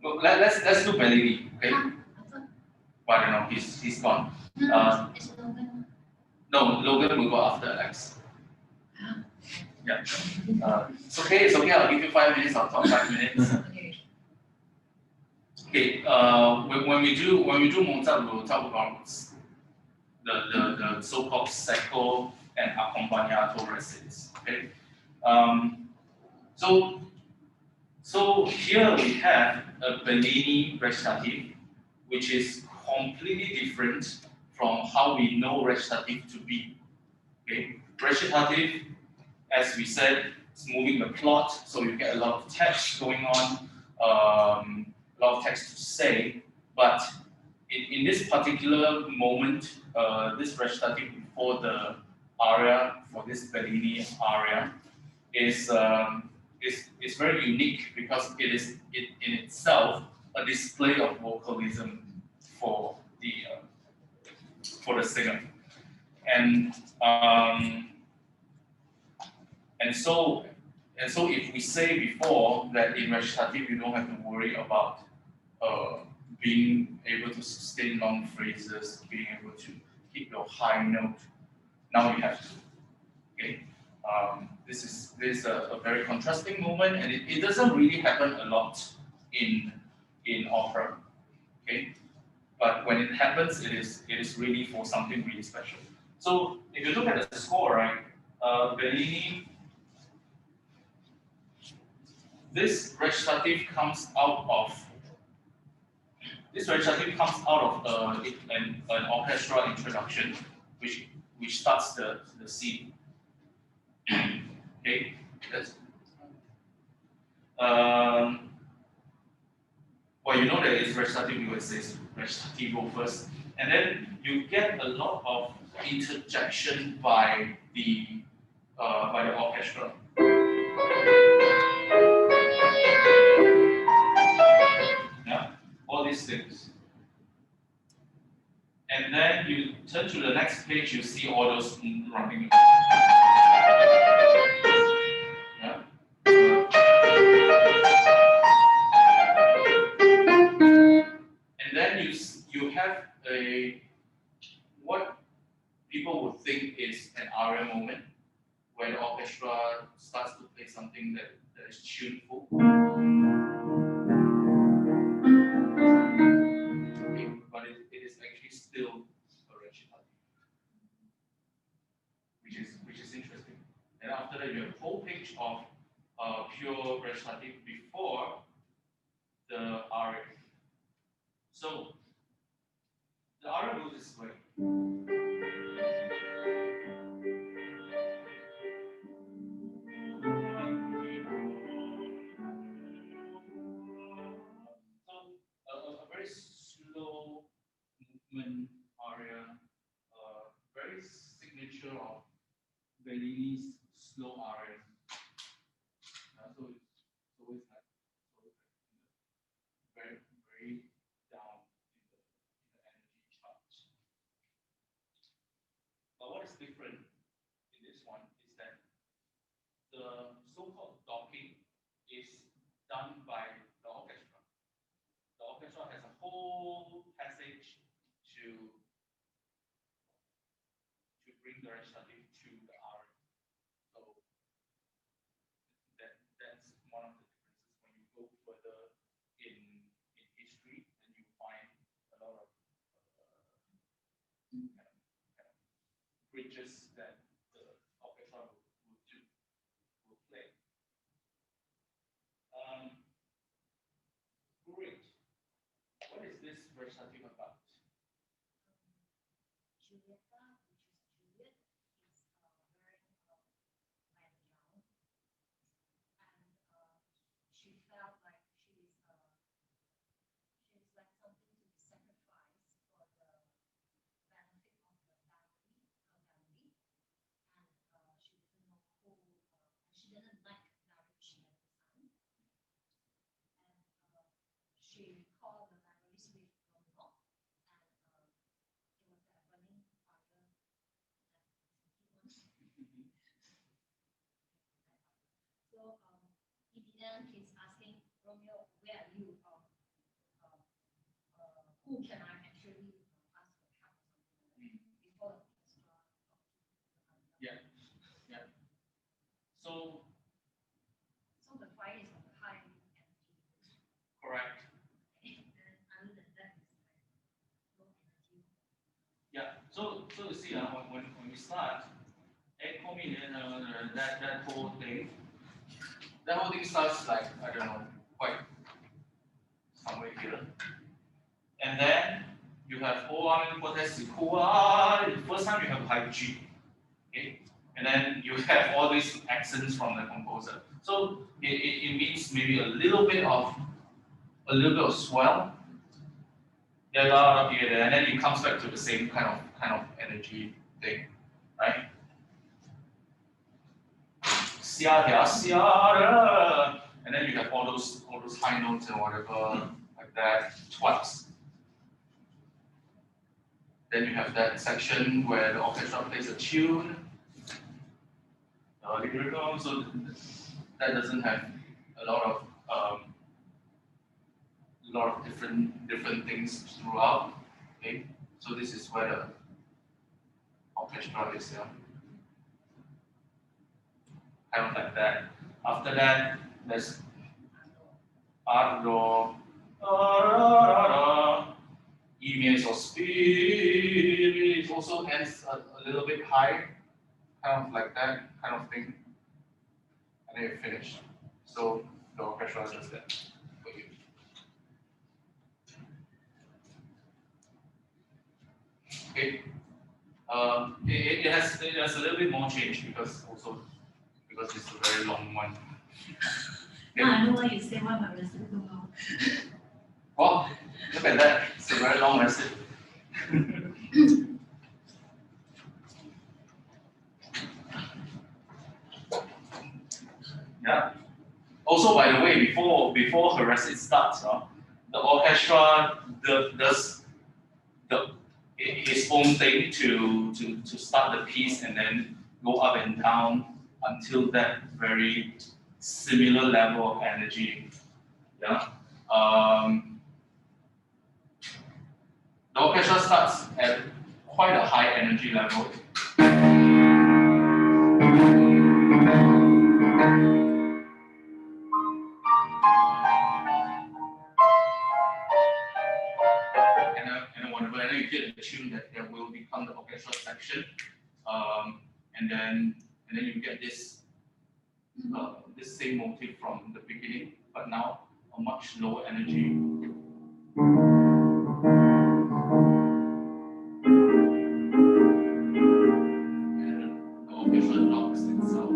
Speaker 1: Well, let's do Bellini, okay? But I don't know, he's gone.
Speaker 4: It's Logan.
Speaker 1: No, Logan will go after Alex. Yeah. It's okay. I'll give you 5 minutes. I'll talk 5 minutes. Okay. When we do Mozart, we'll talk about the so-called secco and accompagnato recitatives. Okay, so here we have a Bellini recitative, which is completely different from how we know recitative to be. Okay, recitative, as we said, it's moving the plot, so you get a lot of text going on, a lot of text to say, but in this particular moment, this recitative before the aria, for this Bellini aria, is very unique because it is in itself a display of vocalism for the singer, and um, and so if we say before that in recitative you don't have to worry about being able to sustain long phrases, being able to hit your high note, now you have to. Okay, this is a very contrasting moment, and it doesn't really happen a lot in opera. Okay, but when it happens, it is really for something really special. So if you look at the score, right, Bellini, this recitative comes out of an orchestra introduction, which starts the scene. Okay, that's, well, you know that it's recitative because it says recitativo first, and then you get a lot of interjection by the orchestra. Yeah, all these things. And then you turn to the next page, you see all those running. Yeah. And then you have what people would think is an aria moment, where the orchestra starts to play something that is tuneful. But it is actually still a recitative, which is interesting. And after that, you have a whole page of pure recitative before the aria. So the aria goes this way. So a very slow movement aria, very signature of Bellini's slow aria. So it's always like very down in the energy chart. But what is different in this one is that the so-called docking is done by the orchestra. The orchestra has a whole passage to bring the recitative to the aria. So that's one of the differences when you go further in history, and you find a lot of kind of bridges that the orchestra will play. Great. What is this recitative about?
Speaker 4: Julieta, which is Juliet, is wearing like a gown, and she felt like she's like something to be sacrificed for the benefit of the family, her family, and she didn't know who, and she didn't like marriage at the time, and she called the memories with Romeo, and it was that burning fire that he So in the end, he's asking Romeo, where are you? Who can I actually ask for help or something like that before the orchestra?
Speaker 1: Yeah. So
Speaker 4: the fire is on the high energy.
Speaker 1: correct.
Speaker 4: And other than that, it's like low energy.
Speaker 1: Yeah. So So you see, when we start, that whole thing, starts like, I don't know, quite somewhere here. And then you have O1 potessi kua. The first time you have high G. Okay? And then you have all these accents from the composer. So it means maybe a little bit of swell. And then it comes back to the same kind of energy thing, right? And then you have all those high notes and whatever like that twice. Then you have that section where the orchestra plays a tune. So that doesn't have a lot of different things throughout. Okay, so this is where the orchestra is. Yeah. Kind of like that. After that, there's Ardo, E major spirit also ends a little bit high, kind of like that kind of thing, and then you finish. So the orchestra does that for you. Okay. It has a little bit more change because it's a very long one.
Speaker 4: Now I know why you say why my recipe so long.
Speaker 1: Well, look at that. It's a very long recipe. Yeah. Also, by the way, before her recipe starts, the orchestra does its own thing to start the piece and then go up and down until that very similar level of energy. Yeah. The orchestra starts at quite a high energy level. And whenever you get the tune, that will become the orchestra section, and then you get this this same motif from the beginning, but now a much lower energy. And the orchestra knocks itself.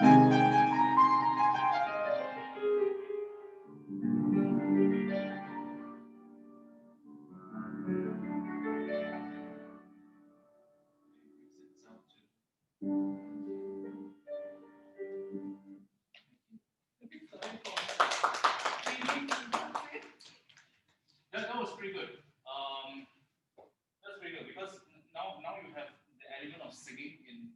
Speaker 1: That was pretty good. That's pretty good because now you have the element of singing in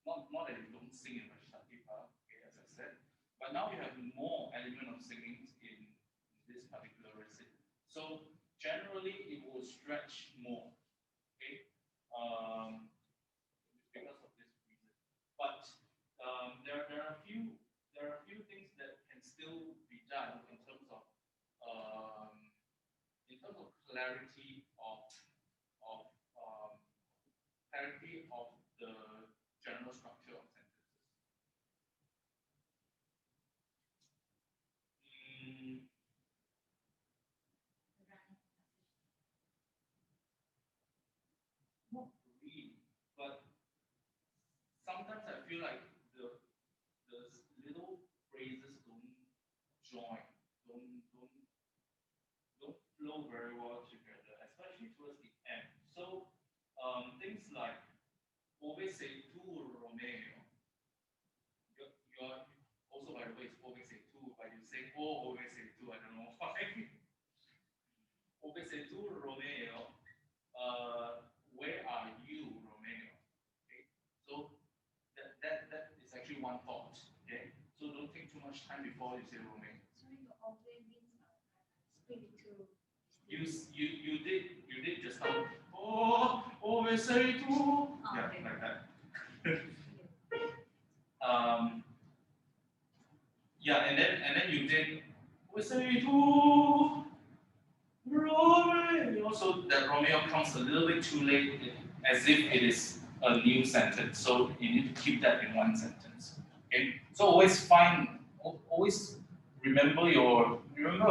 Speaker 1: what? Not that you don't sing in recitative, okay, as I said, but now you have more element of singing in this particular recit. So generally it will stretch more, okay, because of this reason. But there are a few things that can still be done in terms of clarity of clarity of the general structure of sentences. Not really, but sometimes I feel like the little phrases don't join, don't flow very well together, especially towards the end. So things like Ove sei tu Romeo. You're also, by the way, it's Ove sei tu, but you say oh Ove sei tu. I don't know why. Ove sei tu Romeo. Where are you, Romeo? Okay, so that is actually one thought. Okay, so don't take too much time before you say Romeo.
Speaker 2: Sorry, the object means split into.
Speaker 1: You did just now. Oh, Ove sei tu. Yeah,
Speaker 2: okay.
Speaker 1: like that. Yeah, and then you did we say to Romeo. So that Romeo comes a little bit too late, as if it is a new sentence. So you need to keep that in one sentence. Okay. So always remember your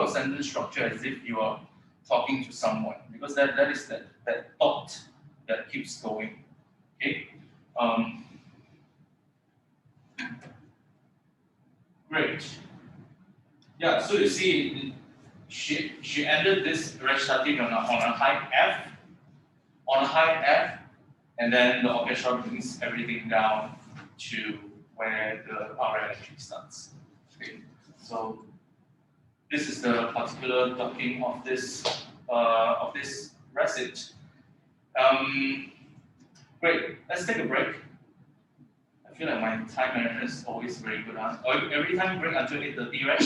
Speaker 1: sentence structure as if you are talking to someone, because that is that thought that keeps going. Okay. Great. Yeah, so you see, she ended this recitative on a high F, and then the orchestra brings everything down to where the RM actually starts. Okay, so this is the particular ducking of this recit. Great. Let's take a break. I feel like my time management is always very good. Huh? Every time break until 8:30, right?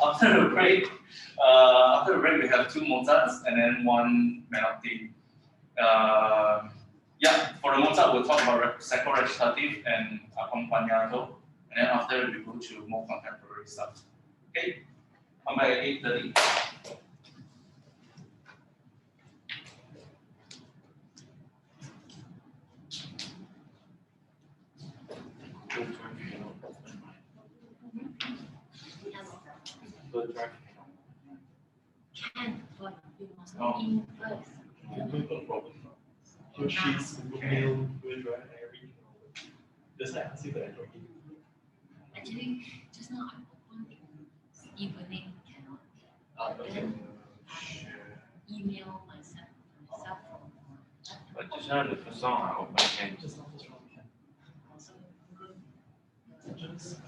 Speaker 1: After the break, we have 2 Mozarts and then 1 Melody. Yeah, for the Mozart, we'll talk about second recitative and accompagnato, and then after we go to more contemporary stuff. Okay, come back at 8:30.
Speaker 2: Can, but you must go in first.
Speaker 3: No problem. So she's email with everything. Just like ask you that.
Speaker 2: Actually, just now I opened evening cannot.
Speaker 3: Okay.
Speaker 2: Email myself
Speaker 5: But just now the first song I opened can.
Speaker 3: Just not this one can.
Speaker 2: also good.
Speaker 3: Just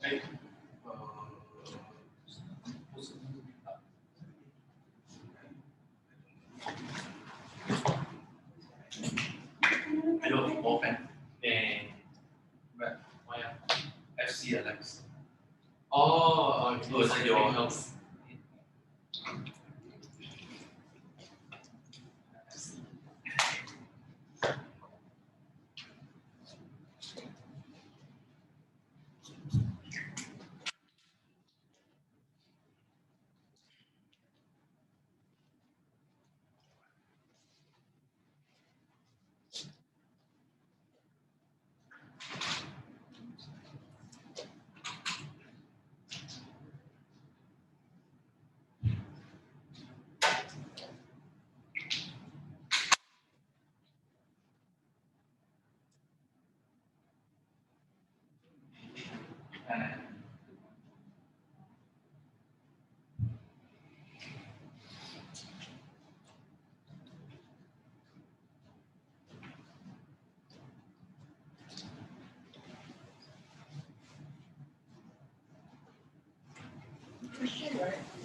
Speaker 1: Hey, hello, open.
Speaker 3: why?
Speaker 1: FC Alex.
Speaker 3: Oh,
Speaker 1: Oh, is it your
Speaker 3: house?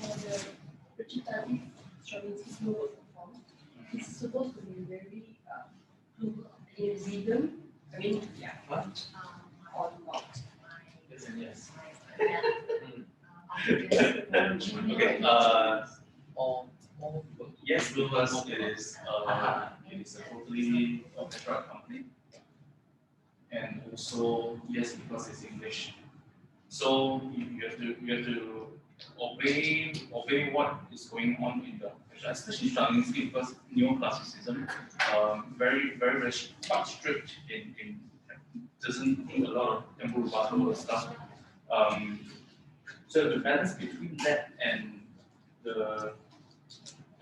Speaker 2: the recitative Stravinsky's no word form, it's supposed to be very in rhythm. I mean, yeah,
Speaker 3: What?
Speaker 2: or not.
Speaker 3: Yes and yes.
Speaker 4: Okay.
Speaker 3: All yes, because it is a totally orchestra company, and also yes, because it's English. So you have to obey what is going on in the orchestra, especially Stravinsky because neoclassicism, very quite strict in doesn't do a lot of tempo rubato stuff. So the balance between that and the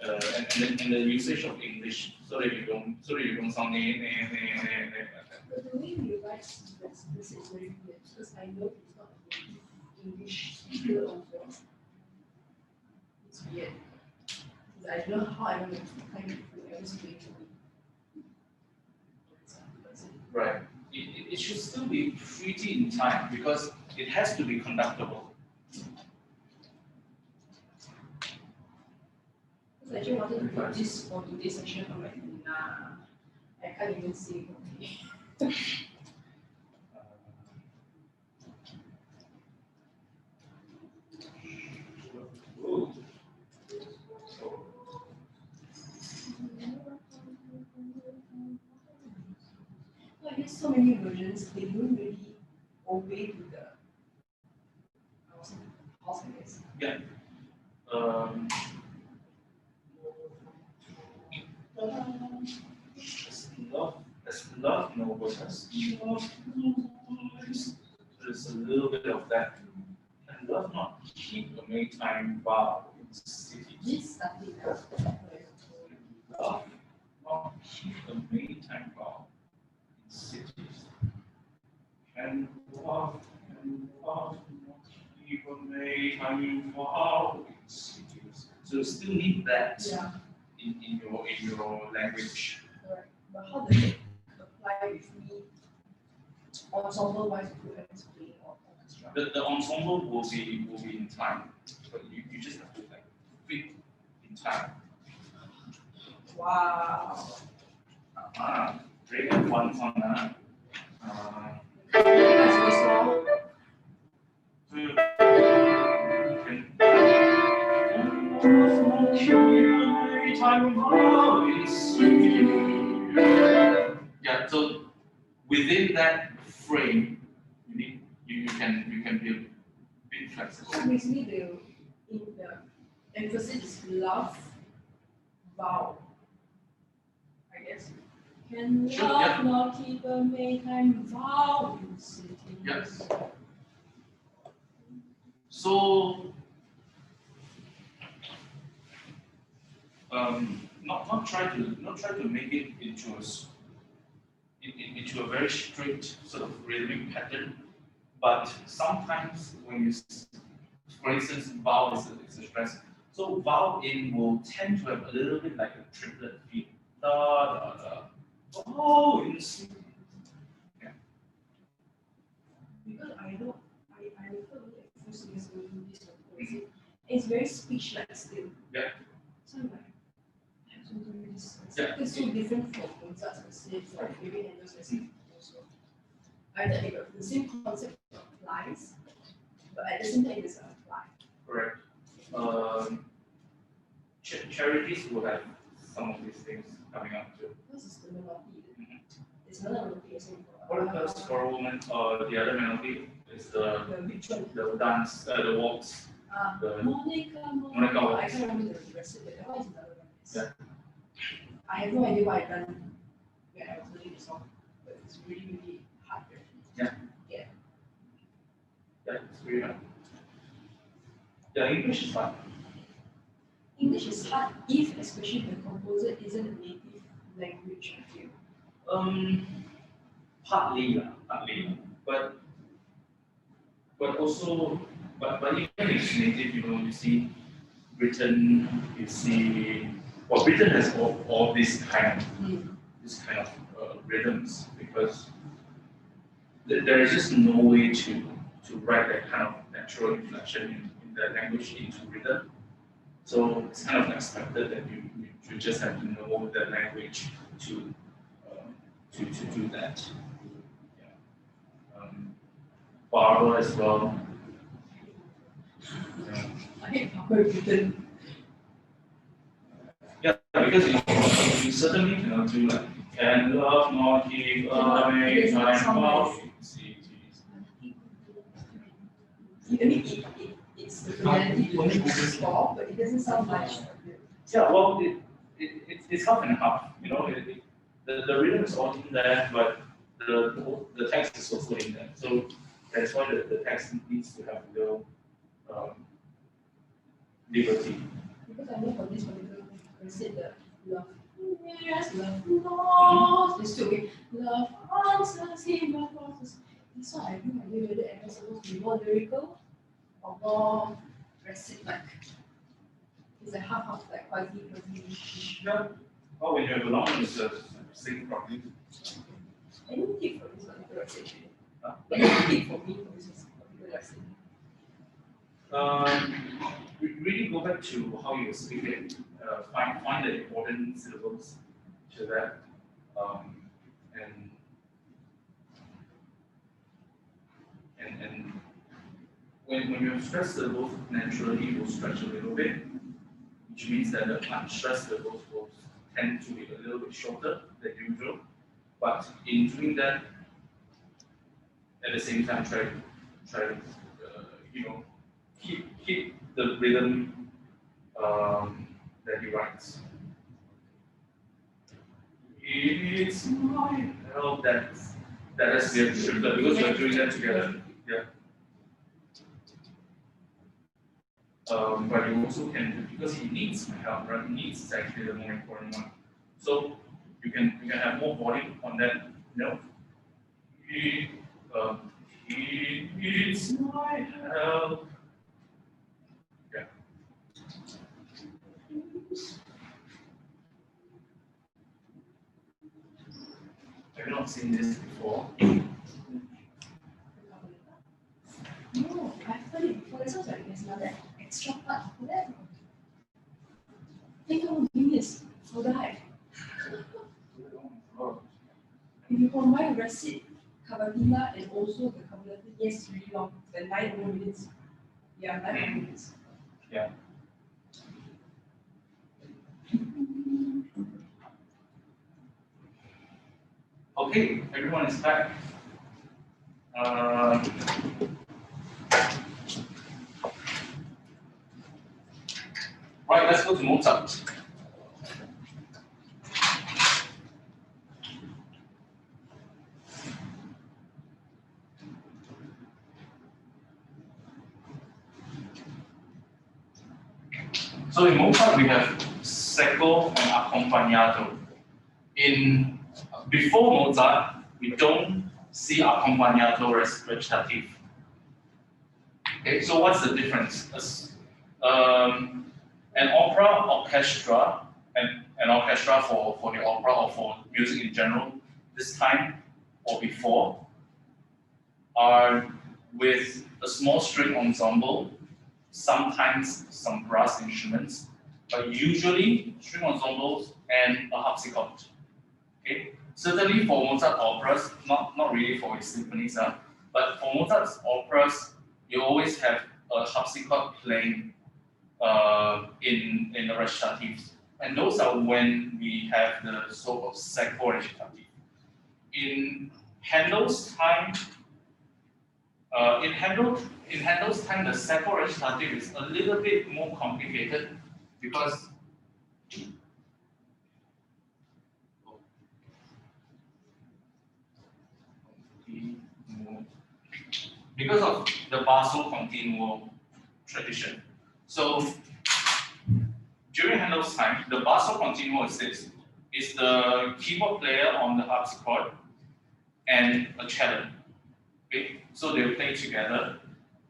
Speaker 3: and the usage of English, so that you don't sound
Speaker 2: But the way we write this is very weird because I know it's not a native English speaker also. It's weird. Because I don't know how I'm going to find it for every speaker to me.
Speaker 1: Right. It should still be pretty in time because it has to be conductible.
Speaker 2: Because I actually wanted to put this for today's session, I'm like, nah, I can't even say okay.
Speaker 1: Ooh.
Speaker 2: No, I guess so many versions, they don't really obey to the house, I guess.
Speaker 1: Yeah. There's love nobleness. There's a little bit of that. And love not keep a Maytime vow in cities.
Speaker 2: This starting out.
Speaker 1: Love not keep a Maytime vow in cities. And love not keep a Maytime vow in cities. So you still need that
Speaker 2: Yeah,
Speaker 1: in your language.
Speaker 2: correct. But how does it apply with me ensemble wise to everyone's playing or orchestra?
Speaker 1: The ensemble will be in time, but you just have to like fit in time.
Speaker 2: Wow.
Speaker 1: Very fun on that.
Speaker 2: That's very small.
Speaker 1: So you can. Yeah. So within that frame, you can be a bit flexible.
Speaker 2: So basically the emphasis is love, vow. I guess. Can
Speaker 1: Sure,
Speaker 2: love
Speaker 1: yeah.
Speaker 2: not keep a Maytime vow in cities?
Speaker 1: Yes. So not try to make it into a very strict sort of rhythmic pattern, but sometimes when you, for instance, vowel is a stress. So vowel in will tend to have a little bit like a triplet feel. Da da da. Oh, in C. Yeah.
Speaker 2: Because I know I refer to like few singers doing this one. It's very speech like still.
Speaker 1: Yeah.
Speaker 2: So I'm like, I have to do this.
Speaker 1: Yeah.
Speaker 2: It's so different from Mozart's specific, like maybe Handel's specific also. I think the same concept applies, but at the same time it doesn't apply.
Speaker 1: Correct. Charities will have some of these things coming up too.
Speaker 2: This is the melody. It's not a melody as in
Speaker 1: What else for a woman? The other melody is the
Speaker 2: which one?
Speaker 1: dance, the waltz. The
Speaker 2: Monica,
Speaker 1: Monica
Speaker 2: I
Speaker 1: waltz.
Speaker 2: can't remember the rest of it. That one is another one.
Speaker 1: Yeah.
Speaker 2: I have no idea what I done when I was learning the song, but it's really hard.
Speaker 1: Yeah, it's really hard. Yeah, English is fun.
Speaker 2: English is hard if especially the composer isn't a native language, I feel.
Speaker 1: Partly, but also, but even if it's native, you see Britain, you see, well, Britain has all this kind of rhythms because there is just no way to write that kind of natural inflection in the language into rhythm.
Speaker 3: So it's kind of expected that you just have to know the language to do that. Yeah. Barber as well. Yeah.
Speaker 2: I hate Papa written.
Speaker 3: Yeah, because you certainly cannot do like can love not give away time love.
Speaker 2: It's the finality to the score, but it doesn't sound much.
Speaker 3: Yeah, well, it's half and half. You know, the rhythm is all in there, but the text is also in there. So that's why the text needs to have a little liberty.
Speaker 2: Because I know for this particular recite the love, yes, love lost. It's still okay. Love answers him, love answers. That's why I have no idea whether it was supposed to be more lyrical or more recite like. It's a half like quasi.
Speaker 3: Yeah. Oh, when you have a long one, it's sing properly.
Speaker 2: Any tip for this particular recite?
Speaker 3: Huh?
Speaker 2: Any tip for me for this particular recite?
Speaker 3: Really go back to how you speak it. Find the important syllables to that, and when you stress syllables, naturally you will stretch a little bit, which means that the unstressed syllables will tend to be a little bit shorter than usual. But in doing that, at the same time, try to keep the rhythm that he writes. It's my help that has to be shifted because we're doing that together. Yeah. But you also can, because he needs my help, right? He needs is actually the more important one. So you can have more volume on that note. He needs my help. Yeah. I've not seen this before.
Speaker 2: No, I've heard it before. It sounds like there's another extra part for that. Think how genius for that. If you combine recite, cavatina, and also the cumulative, yes, it's really long. The 9 more minutes. Yeah, 9 more minutes.
Speaker 3: Yeah. Okay, everyone is back. Right, let's go to Mozart. So in Mozart, we have secco and accompagnato. Before Mozart, we don't see accompagnato recitative. Okay, so what's the difference? An opera orchestra and an orchestra for the opera or for music in general, this time or before, are with a small string ensemble, sometimes some brass instruments, but usually string ensembles and a harpsichord. Okay, certainly for Mozart operas, not really for his symphonies, but for Mozart's operas, you always have a harpsichord playing in the recitatives, and those are when we have the so-called secco recitative. In Handel's time, the secco recitative is a little bit more complicated because of the basso continuo tradition. So during Handel's time, the basso continuo is this: is the keyboard player on the harpsichord and a cello. Okay, so they play together,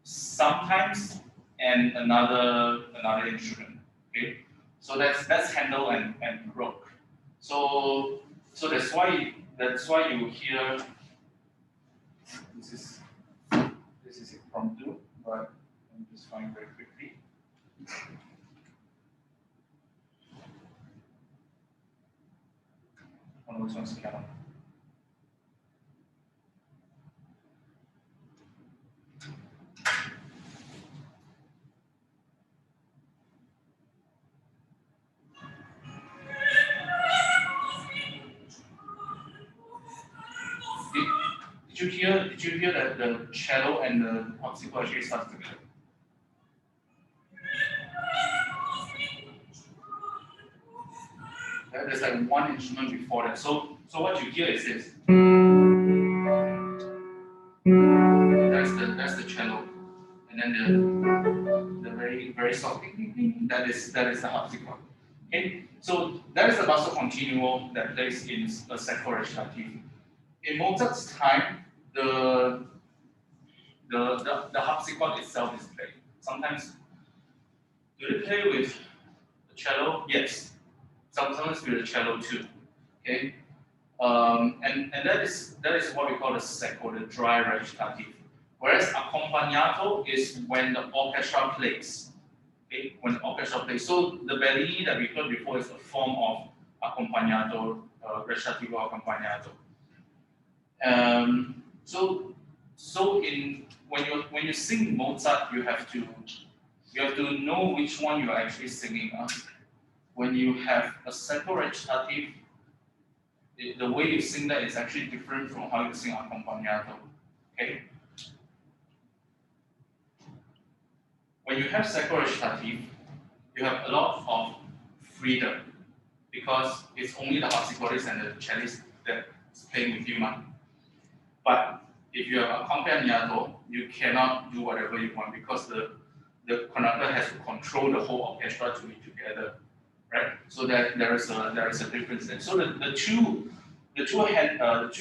Speaker 3: sometimes and another instrument. Okay, so that's Handel and Baroque. So that's why you hear this is impromptu, but let me just find very quickly.
Speaker 1: Oh, this one's piano. Did you hear that the cello and the harpsichord actually starts together? There's like one instrument before that. So what you hear is this. That's the cello, and then the very soft ding, ding, ding, that is the harpsichord. Okay, so that is the basso continuo that plays in a secco recitative. In Mozart's time, the harpsichord itself is played. Sometimes, do they play with the cello? Yes. Sometimes with the cello too. Okay. And that is what we call the secco, the dry recitative. Whereas accompagnato is when the orchestra plays. Okay, when the orchestra plays. So the Bellini that we heard before is a form of accompagnato, recitativo accompagnato. So in when you sing Mozart, you have to know which one you are actually singing. When you have a secco recitative, the way you sing that is actually different from how you sing accompagnato. Okay. When you have secco recitative, you have a lot of freedom because it's only the harpsichordist and the cellist that's playing with you, man. But if you have accompagnato, you cannot do whatever you want because the conductor has to control the whole orchestra to be together, right? So that there is a difference there. So the two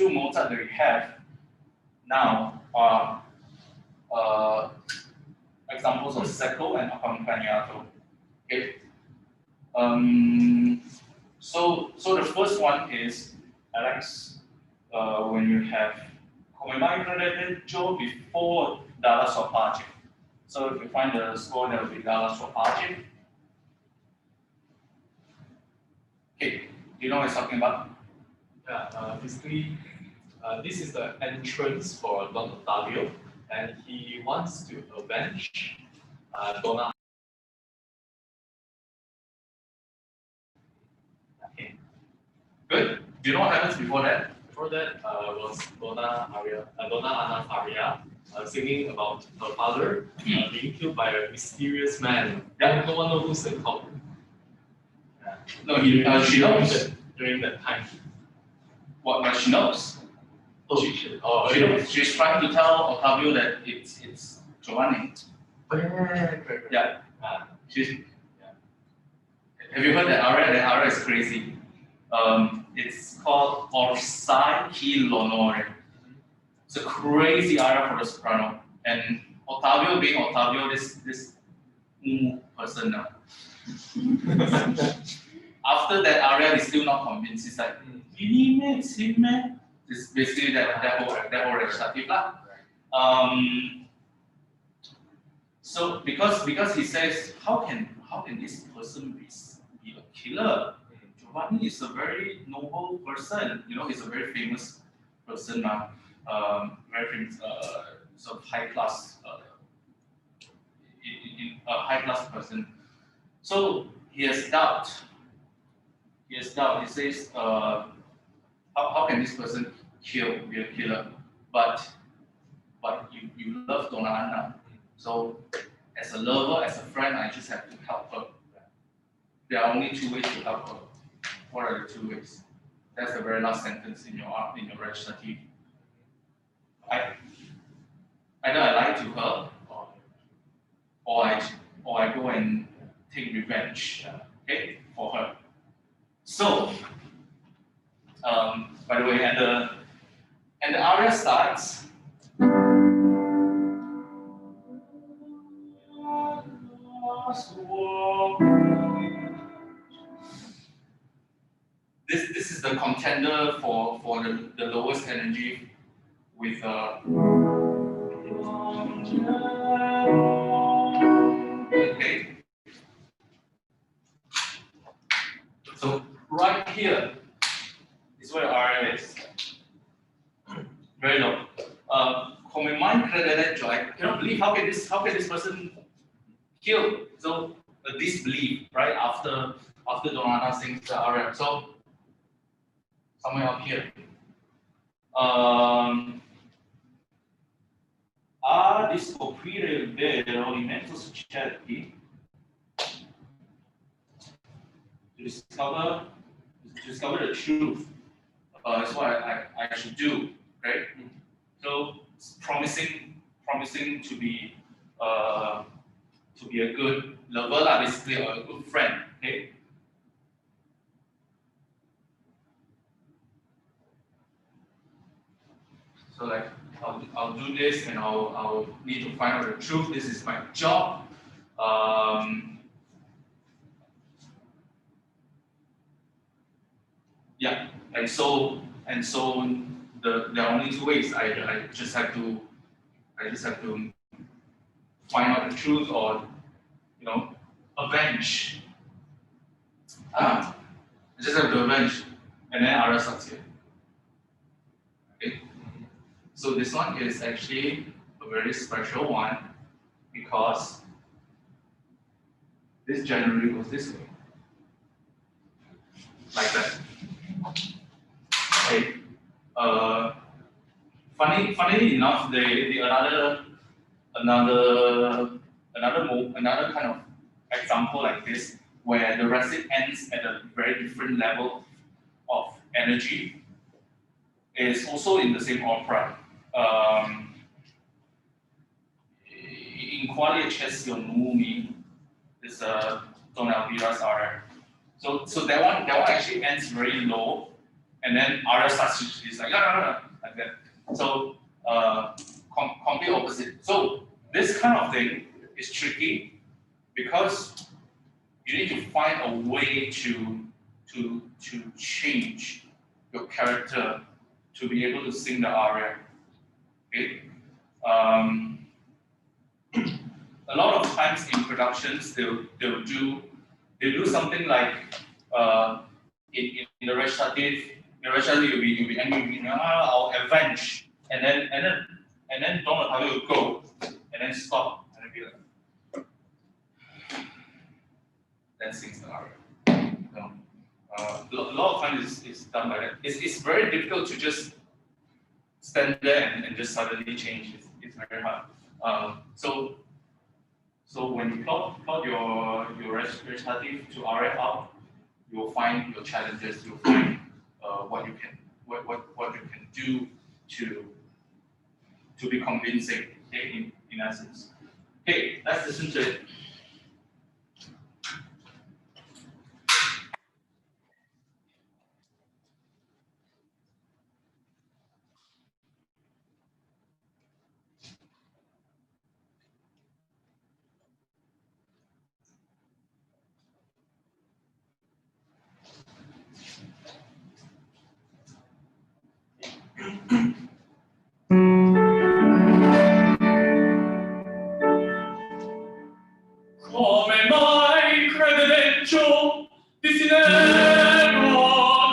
Speaker 1: Mozart that we have now are examples of secco and accompagnato. Okay. So the first one is Alex. When you have come mai credete before dalla sua pace. So if you find the score, that will be dalla sua pace. Okay, do you know what he's talking about?
Speaker 3: Yeah, basically, this is the entrance for Don Ottavio, and he wants to avenge Donna.
Speaker 1: Okay. Good. Do you know what happens before that?
Speaker 3: Before that was Donna Anna's aria, singing about her father being killed by a mysterious man.
Speaker 1: Yeah.
Speaker 3: No one knows who's the cop.
Speaker 1: No, she knows.
Speaker 3: During that time.
Speaker 1: What she knows.
Speaker 3: She
Speaker 1: knows. She's trying to tell Ottavio that it's Giovanni.
Speaker 3: Oh, yeah.
Speaker 1: Yeah. Have you heard that aria? That aria is crazy. It's called Orsai chi l'onore. It's a crazy aria for the soprano. And Ottavio being Ottavio, this person now. After that aria, he's still not convinced. He's like, it's him, man. It's basically that whole recitative lah. So because he says, how can this person be a killer? Giovanni is a very noble person. You know, he's a very famous person now. Very famous, sort of high class, a high class person. So he has doubt. He says, how can this person be a killer? But you love Donna Anna. So as a lover, as a friend, I just have to help her. There are only two ways to help her. What are the two ways? That's the very last sentence in your recitative. Either I lie to her, or I go and take revenge, okay, for her. So, by the way, and the aria starts. This is the contender for the lowest energy with okay. So right here is is where RM is. Very low. For my mind credit, I cannot believe how can this person kill. So disbelief, right? After Donana sings the RM. So somewhere up here. A riscoprire il vero in mezzo succedi to discover the truth is what I should do, right? So it's promising to be a good lover, basically, or a good friend, okay? So like I'll do this and I'll need to find out the truth. This is my job. Yeah, and so there are only two ways. I just have to find out the truth or avenge. I just have to avenge, and then Ara starts here. Okay. So this one is actually a very special one because this generally goes this way, like that. Okay. Funnily enough, the another kind of example like this, where the recit ends at a very different level of energy, is also in the same opera. In Qualia Chesio Numi is Don Elvira's aria. So that one actually ends very low, and then aria starts to is like like that. So complete opposite. So this kind of thing is tricky because you need to find a way to change your character to be able to sing the aria. Okay. A lot of times in productions they'll do something like in the recitative you'll be angry, I'll avenge, and then Don Natalia will go and then stop and then be like, then sings the aria. A lot of times is done by that. It's very difficult to just stand there and just suddenly change. It's very hard. So when you plot your recitative to RF out, you'll find your challenges. You'll find what you can do to be convincing. Okay, in essence. Okay, let's listen to it.
Speaker 3: Come mai credeggio di sinero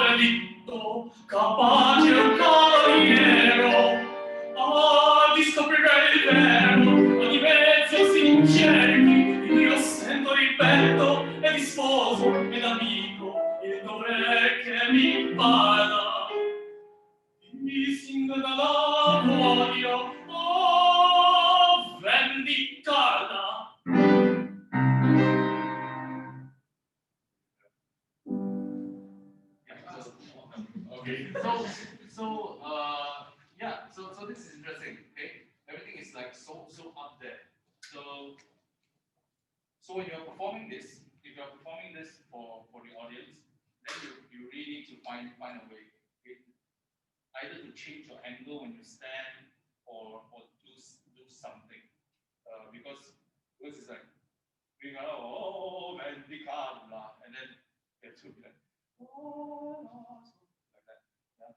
Speaker 3: delitto, capace un cavaliero di scoprire il vero, di mezzo sinceri, io sento rispetto e di sposo ed amico, il dovere che mi parla. Mi singa dalla voglio, vendicarla.
Speaker 1: Okay. So this is interesting. Okay, everything is like so up there. So when you're performing this, if you're performing this for the audience, then you really need to find a way. Okay? Either to change your angle when you stand or do something. Because this is like we go and then you have to be like like that. Yeah.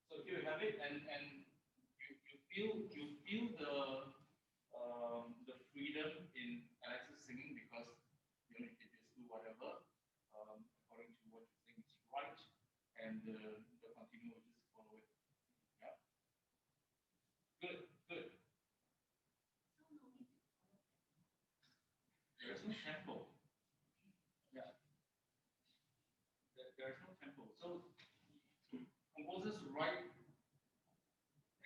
Speaker 1: So here you have it, and you feel the freedom in Alex's singing because you can just do whatever according to what you think is right. and the continuo will just follow it. Yeah. Good, good. There is no tempo. Yeah. There is no tempo. So composers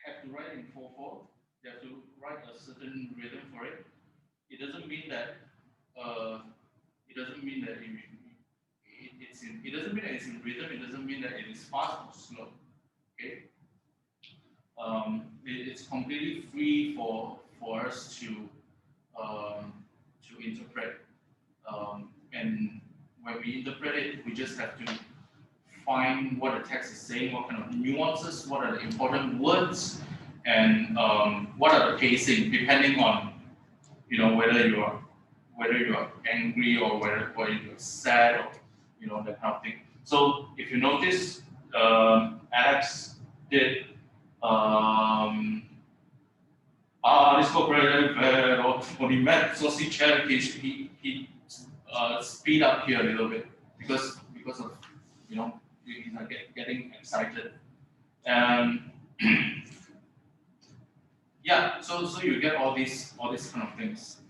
Speaker 1: have to write in 4/4. They have to write a certain rhythm for it. It doesn't mean that it doesn't mean that it doesn't mean that it's in rhythm. It doesn't mean that it is fast or slow. Okay. It's completely free for us to interpret. And when we interpret it, we just have to find what the text is saying, what kind of nuances, what are the important words, and what are the pacing, depending on whether you are angry or whether you're sad or that kind of thing. So if you notice, Alex did disco or the met saucy charity, he speed up here a little bit because of he's not getting excited. Yeah, so you get all these kind of things.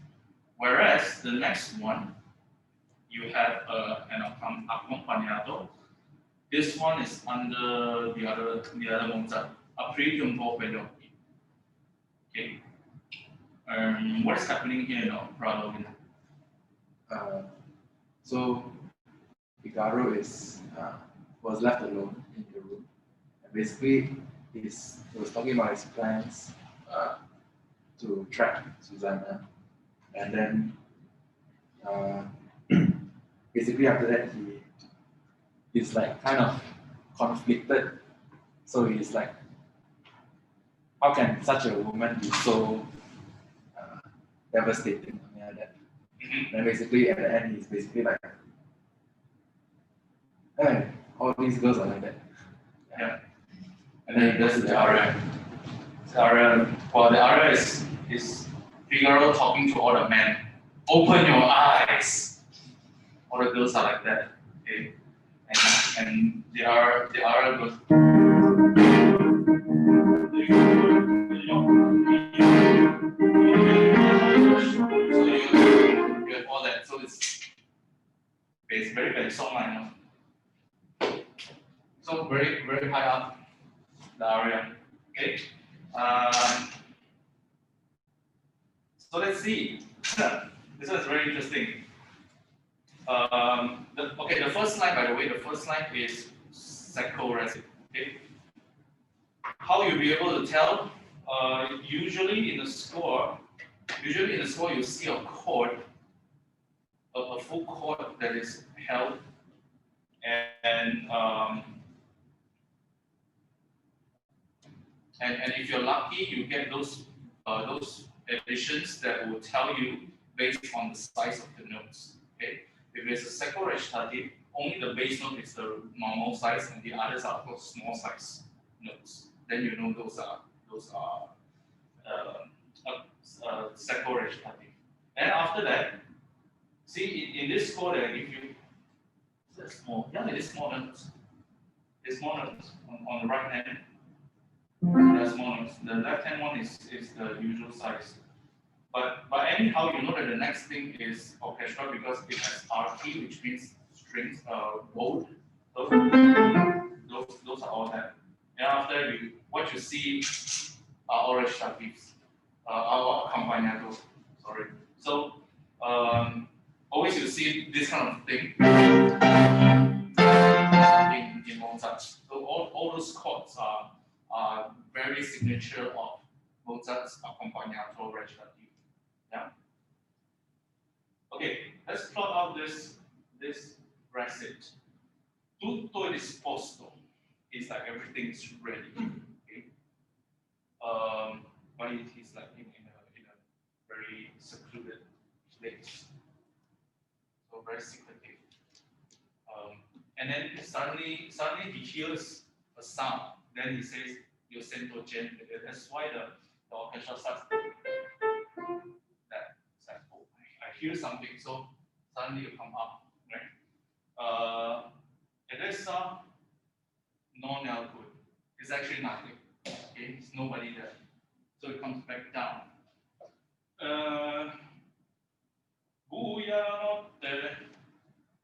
Speaker 1: Whereas the next one, you have an accompagnato. This one is under the other Mozart, a pre-tempo veloci. Okay. What is happening here now, Prado?
Speaker 6: So Figaro was left alone in the room. And basically, he was talking about his plans to trap Susanna, and then basically after that he's like kind of conflicted. So he's like, how can such a woman be so devastating? Something like that.
Speaker 1: Mm-hmm.
Speaker 6: And basically at the end he's basically like, hey, all these girls are like that.
Speaker 1: Yeah.
Speaker 6: And then he does
Speaker 1: the aria. The aria is Figaro talking to all the men. Open your eyes. All the girls are like that. Okay. And the aria goes. So you have all that. So it's very song line. So very high up the aria. Okay. So let's see. This one is very interesting. The first line, by the way, is secco recit. Okay. How you'll be able to tell? Usually in the score, you see a chord, a full chord that is held, and if you're lucky, you get those additions that will tell you based on the size of the notes. Okay, if it's a secco recitative, only the bass note is the normal size, and the others are those small size notes. Then you know those are secco recitative. And after that, see in this score, they give you small. Yeah, it is small notes. It's small notes on the right hand. The small notes. The left hand one is the usual size. But anyhow, you know that the next thing is orchestra because it has RT, which means strings, bold. Those are all that. And after what you see are all recitatives, are accompagnato. Sorry. So always you see this kind of thing in Mozart. So all those chords are very signature of Mozart's accompagnato recitative. Yeah. Okay, let's plot out this recit. Tutto è disposto. It's like everything is ready. Okay. But it is like in a very secluded place. So very secretive. And then suddenly he hears a sound. Then he says, "Io sento gente." That's why the orchestra starts. It's like, oh, I hear something. So suddenly you come up, right? And this non-alcohol. It's actually nothing. Okay, it's nobody there. So it comes back down. Buonanotte.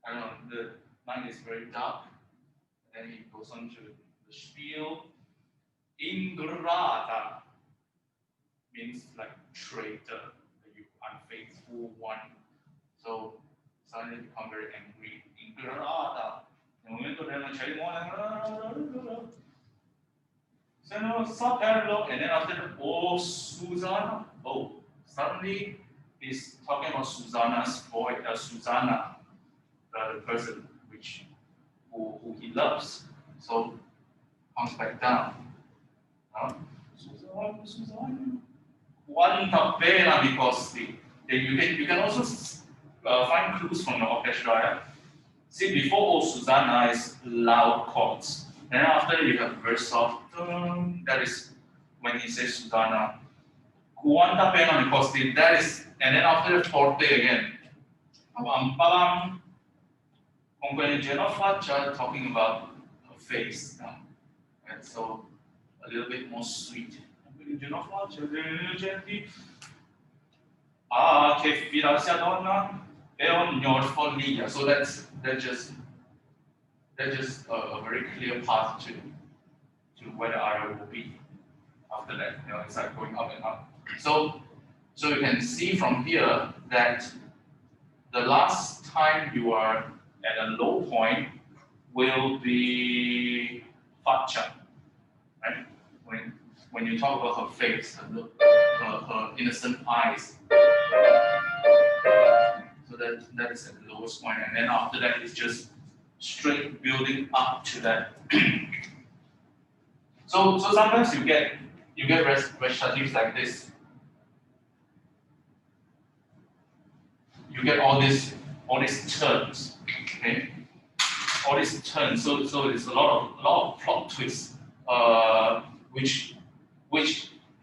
Speaker 1: I don't know, the line is very dark. And then he goes on to the spiel. Ingrata means like traitor, you unfaithful one. So suddenly become very angry. Ingrata. Nel momento della cerimonia, and then after that, oh Susanna. Oh, suddenly he's talking about Susanna's boy, Susanna, the person who he loves. So comes back down. Susanna. Quanta pena mi costi. You can also find clues from the orchestra. Yeah? See, before oh Susanna is loud chords. Then after you have very soft, that is when he says Susanna. Quanta pena mi costi, that is, and then after the forte again. Palam, talking about her face now. And so a little bit more sweet. Ah, che fidanza donna è ogni follia. So that's just a very clear path to where the aria will be after that. You know, it's like going up and up. So you can see from here that the last time you are at a low point will be Fatcha, right? When you talk about her face, her innocent eyes. So that is at the lowest point, and then after that it's just straight building up to that. So sometimes you get recitatives like this. You get all these turns, okay? All these turns. So it's a lot of plot twists, which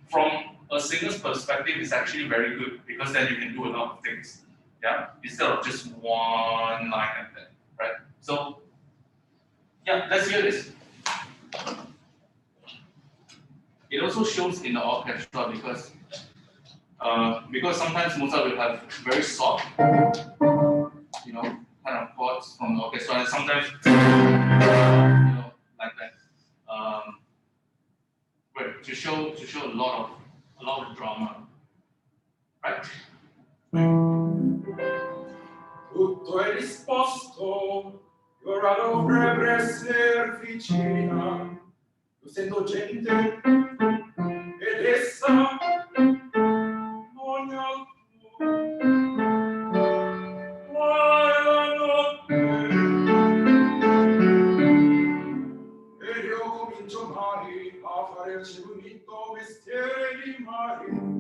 Speaker 1: from a singer's perspective is actually very good because then you can do a lot of things. Yeah, instead of just one line like that, right? So yeah, let's hear this. It also shows in the orchestra because sometimes Mozart will have very soft, kind of chords from the orchestra, and sometimes, like that. Right, to show a lot of drama, right?
Speaker 7: Tutto è disposto, l'ora dovrebbe essere vicina. Io sento gente ed essa ogni altro. Ma è la notte ed io comincio mai a fare il cellulito mestiere di marito.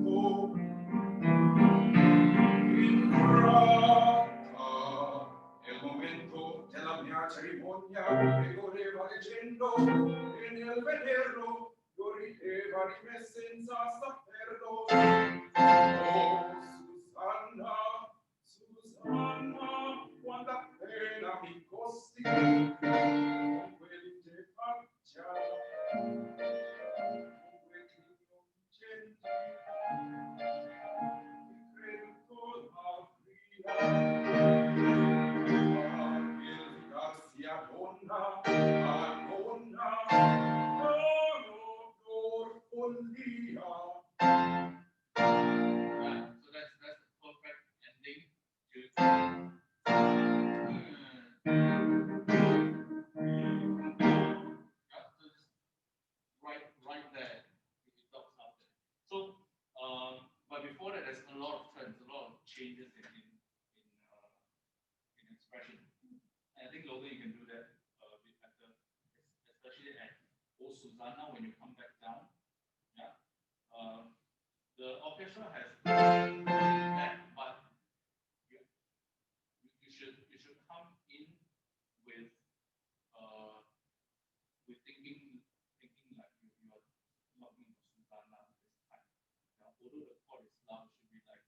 Speaker 7: Nel momento della mia cerimonia e godeva leggendo e nel vederlo io rideva di me senza saperlo. Oh Susanna, quanta pena mi costi con quel che faccia, con quel che gentile.
Speaker 1: So that's the perfect ending right there. It stops up there. So, but before that, there's a lot of turns, a lot of changes in expression. And I think Logan, you can do that a bit better, especially at O Susanna when you come back down. Yeah. The orchestra has that, but you should come in with thinking like you are not going to Susanna this time. Now, although the chord is loud, it should be like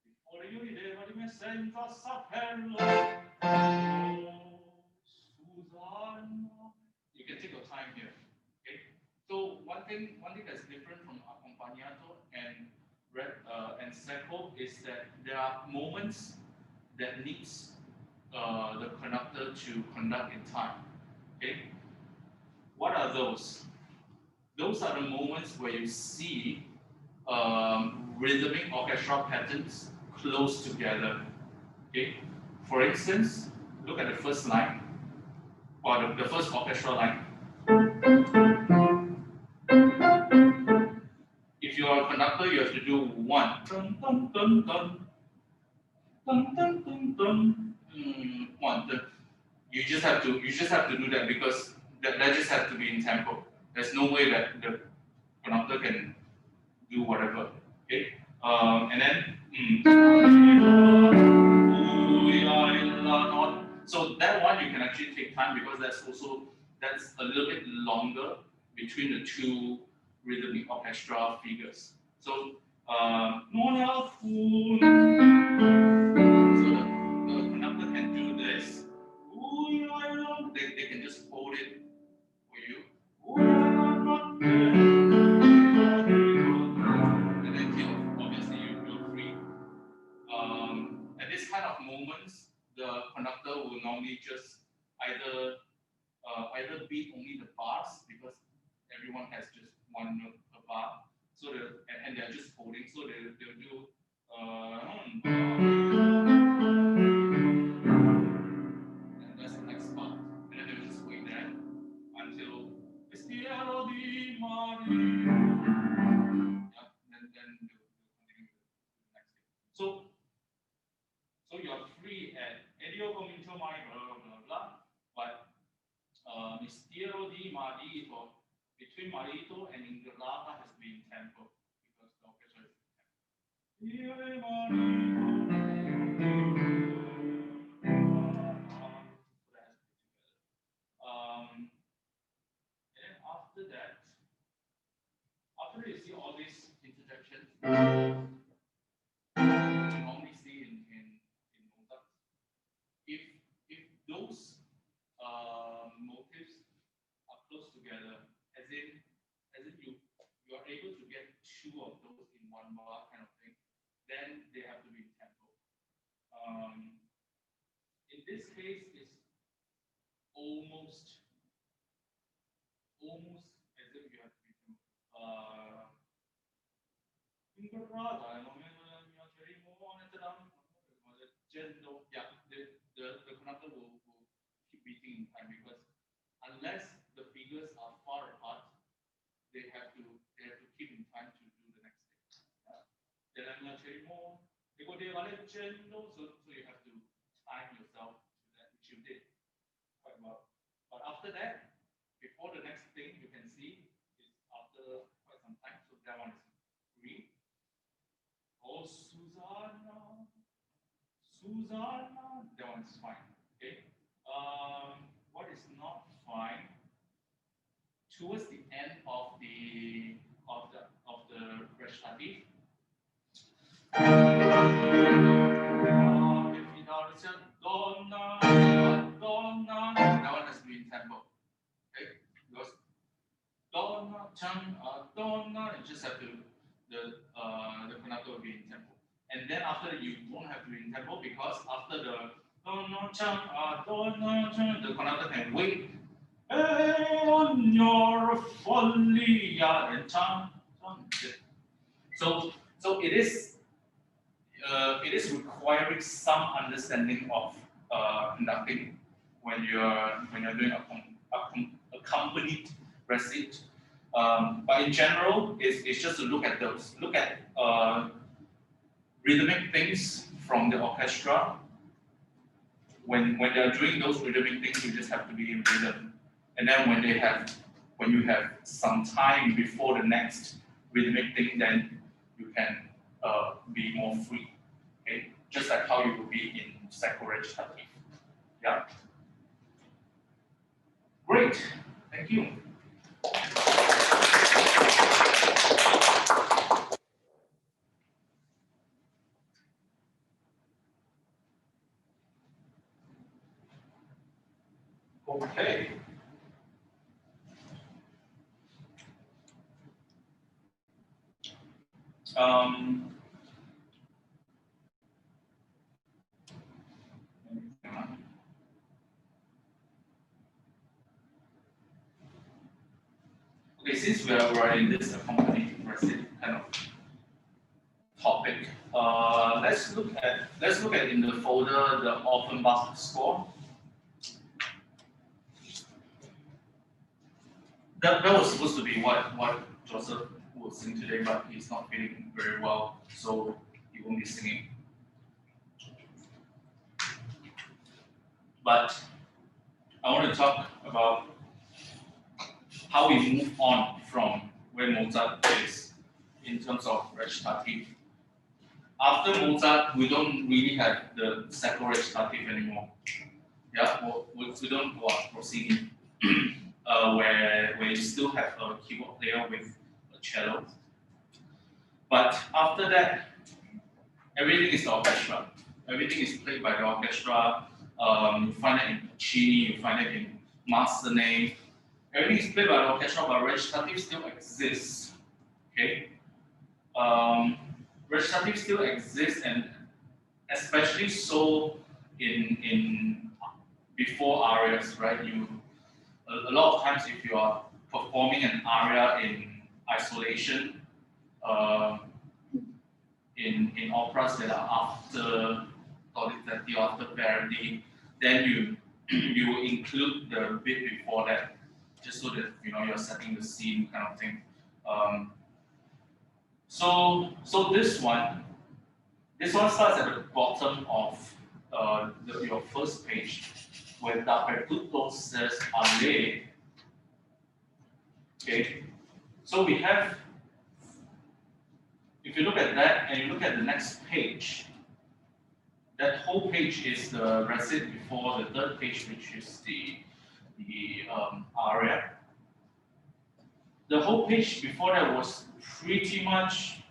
Speaker 1: before you rideva di me senza saperlo, oh, Susanna. you can take your time here. Okay. So one thing that's different from accompagnato and secco is that there are moments that needs the conductor to conduct in time. Okay. What are those? Those are the moments where you see rhythmic orchestral patterns close together. Okay. For instance, look at the first line, or the first orchestral line. If you are a conductor, you have to do one. Dun, dun, dun, dun. Dun, dun, dun, dun. One. You just have to do that because that just has to be in tempo. There's no way that the conductor can do whatever. Okay. And then so that one you can actually take time because that's a little bit longer between the two rhythmic orchestra figures. So the conductor can do this. They can just hold it for you. And then till obviously you're free. At this kind of moments, the conductor will normally just either beat only the bars because everyone has just one note per bar. So and they're just holding. So they'll do. And that's the next part. And then they'll just wait there until Vestiero di Mari. Yeah, then they'll continue with the next thing. So you're free at Edio comincio mai blah blah blah, but Mistero di Marito between Marito and Ingrata has been tempo because the orchestra is in and then after that you see all these interjections you normally see in Mozart. If those motives are close together, as in you are able to get two of those in one bar kind of thing, then they have to be in tempo. In this case, it's almost as if you have to be tempo. The conductor will keep beating in time because unless the figures are far apart, they have to keep in time to do the next thing. So you have to time yourself to that, which you did quite well. But after that, before the next thing you can see is after quite some time, so that one is free. Oh, Susanna, that one's fine. Okay. What is not fine? Towards the end of the recitative, that one has to be in tempo. Okay, because donna, you just have to the conductor will be in tempo. And then after that, you don't have to be in tempo because after the conductor can wait. On your folly, and so it is requiring some understanding of conducting when you're doing accompanied recit. But in general, it's just to look at those. Look at rhythmic things from the orchestra. When they're doing those rhythmic things, you just have to be in rhythm. And then when you have some time before the next rhythmic thing, then you can be more free. Okay, just like how you will be in recitative. Yeah. Great. Thank you. Okay. Um, okay, since we're in this company kind of topic, let's look at in the folder the orphan basket score. That was supposed to be what Joseph will sing today, but he's not feeling very well, so he won't be singing. But I want to talk about how we move on from where Mozart is in terms of recitative. After Mozart, we don't really have the second recitative anymore. Yeah, we don't go on Rossini, where you still have a keyboard player with a cello. But after that, everything is the orchestra. Everything is played by the orchestra. You find it in Puccini, you find it in Massenet. Everything is played by the orchestra, but recitative still exists. Okay, recitative still exists, and especially so in before arias, right? A lot of times if you are performing an aria in isolation, in operas that are after Donizetti or after Verdi, then you will include the bit before that, just so that you're setting the scene kind of thing. So this one starts at the bottom of your first page, where Dappertutto says alle. Okay, so we have, if you look at that and you look at the next page, that whole page is the recit before the third page, which is the aria. The whole page before that was pretty much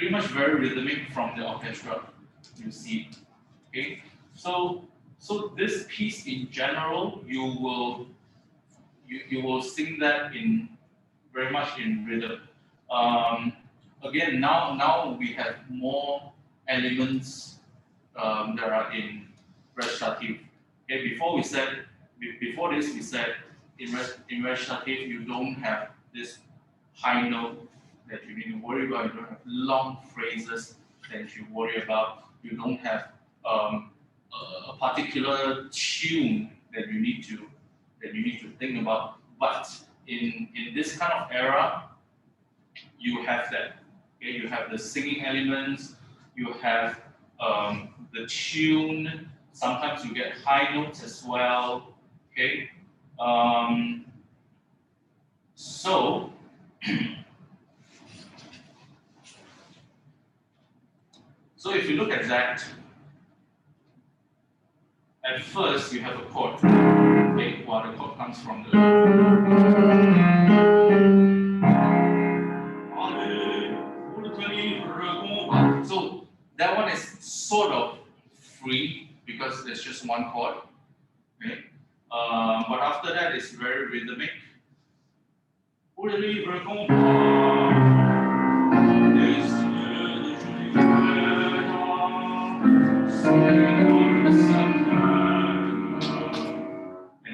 Speaker 1: very rhythmic from the orchestra. You see, okay. So this piece in general, you will sing that in very much in rhythm. Again, now we have more elements that are in recitative. Okay, before this we said in recitative you don't have this high note that you need to worry about. You don't have long phrases that you worry about. You don't have a particular tune that you need to think about. But in this kind of era, you have that. Okay? You have the singing elements. You have the tune. Sometimes you get high notes as well. Okay. So so if you look at that, at first you have a chord. Okay, while the chord comes from the so that one is sort of free because there's just one chord. Okay, but after that it's very rhythmic. And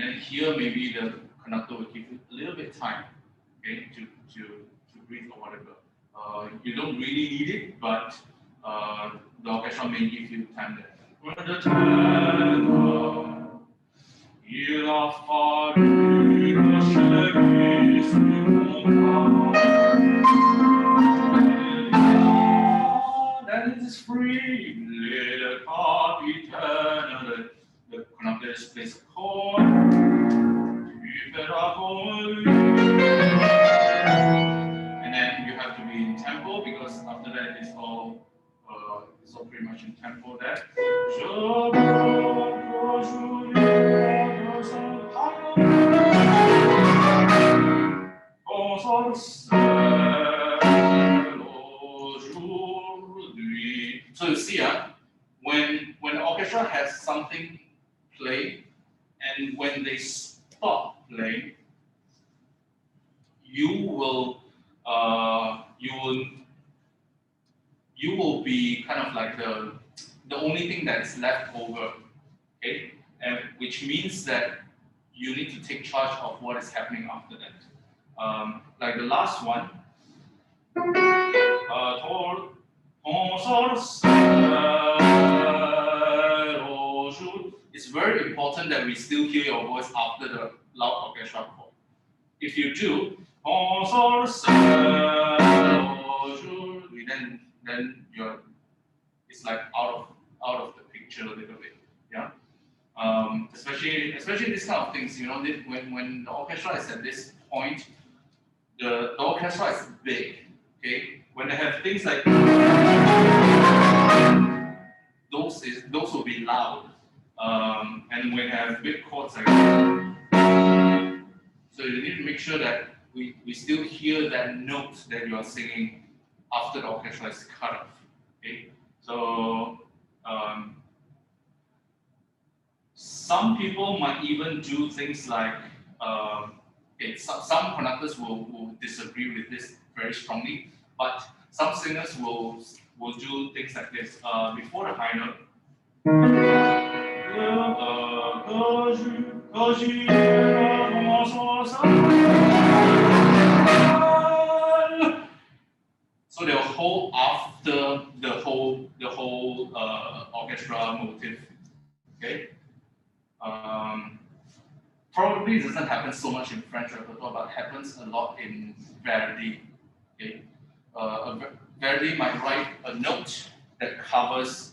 Speaker 1: then here maybe the conductor will give you a little bit time, okay, to breathe or whatever. You don't really need it, but the orchestra may give you time there. Then it is free, little heart eternal. The conductor just plays a chord. And then you have to be in tempo because after that it's all pretty much in tempo there. So you see, when the orchestra has something play, and when they stop playing, you will you will be kind of like the only thing that is left over, okay? And which means that you need to take charge of what is happening after that. Like the last one, it's very important that we still hear your voice after the loud orchestra chord. If you do, then you're it's like out of the picture a little bit, yeah. Especially these kind of things, when the orchestra is at this point, the orchestra is big, okay. When they have things like those will be loud, and when they have big chords like so you need to make sure that we still hear that note that you are singing after the orchestra is cut off. Okay, so some people might even do things like some conductors will disagree with this very strongly, but some singers will do things like this before the high note. So they'll hold after the whole orchestra motif. Okay. Probably doesn't happen so much in French repertoire, but happens a lot in Verdi. Okay. Verdi might write a note that covers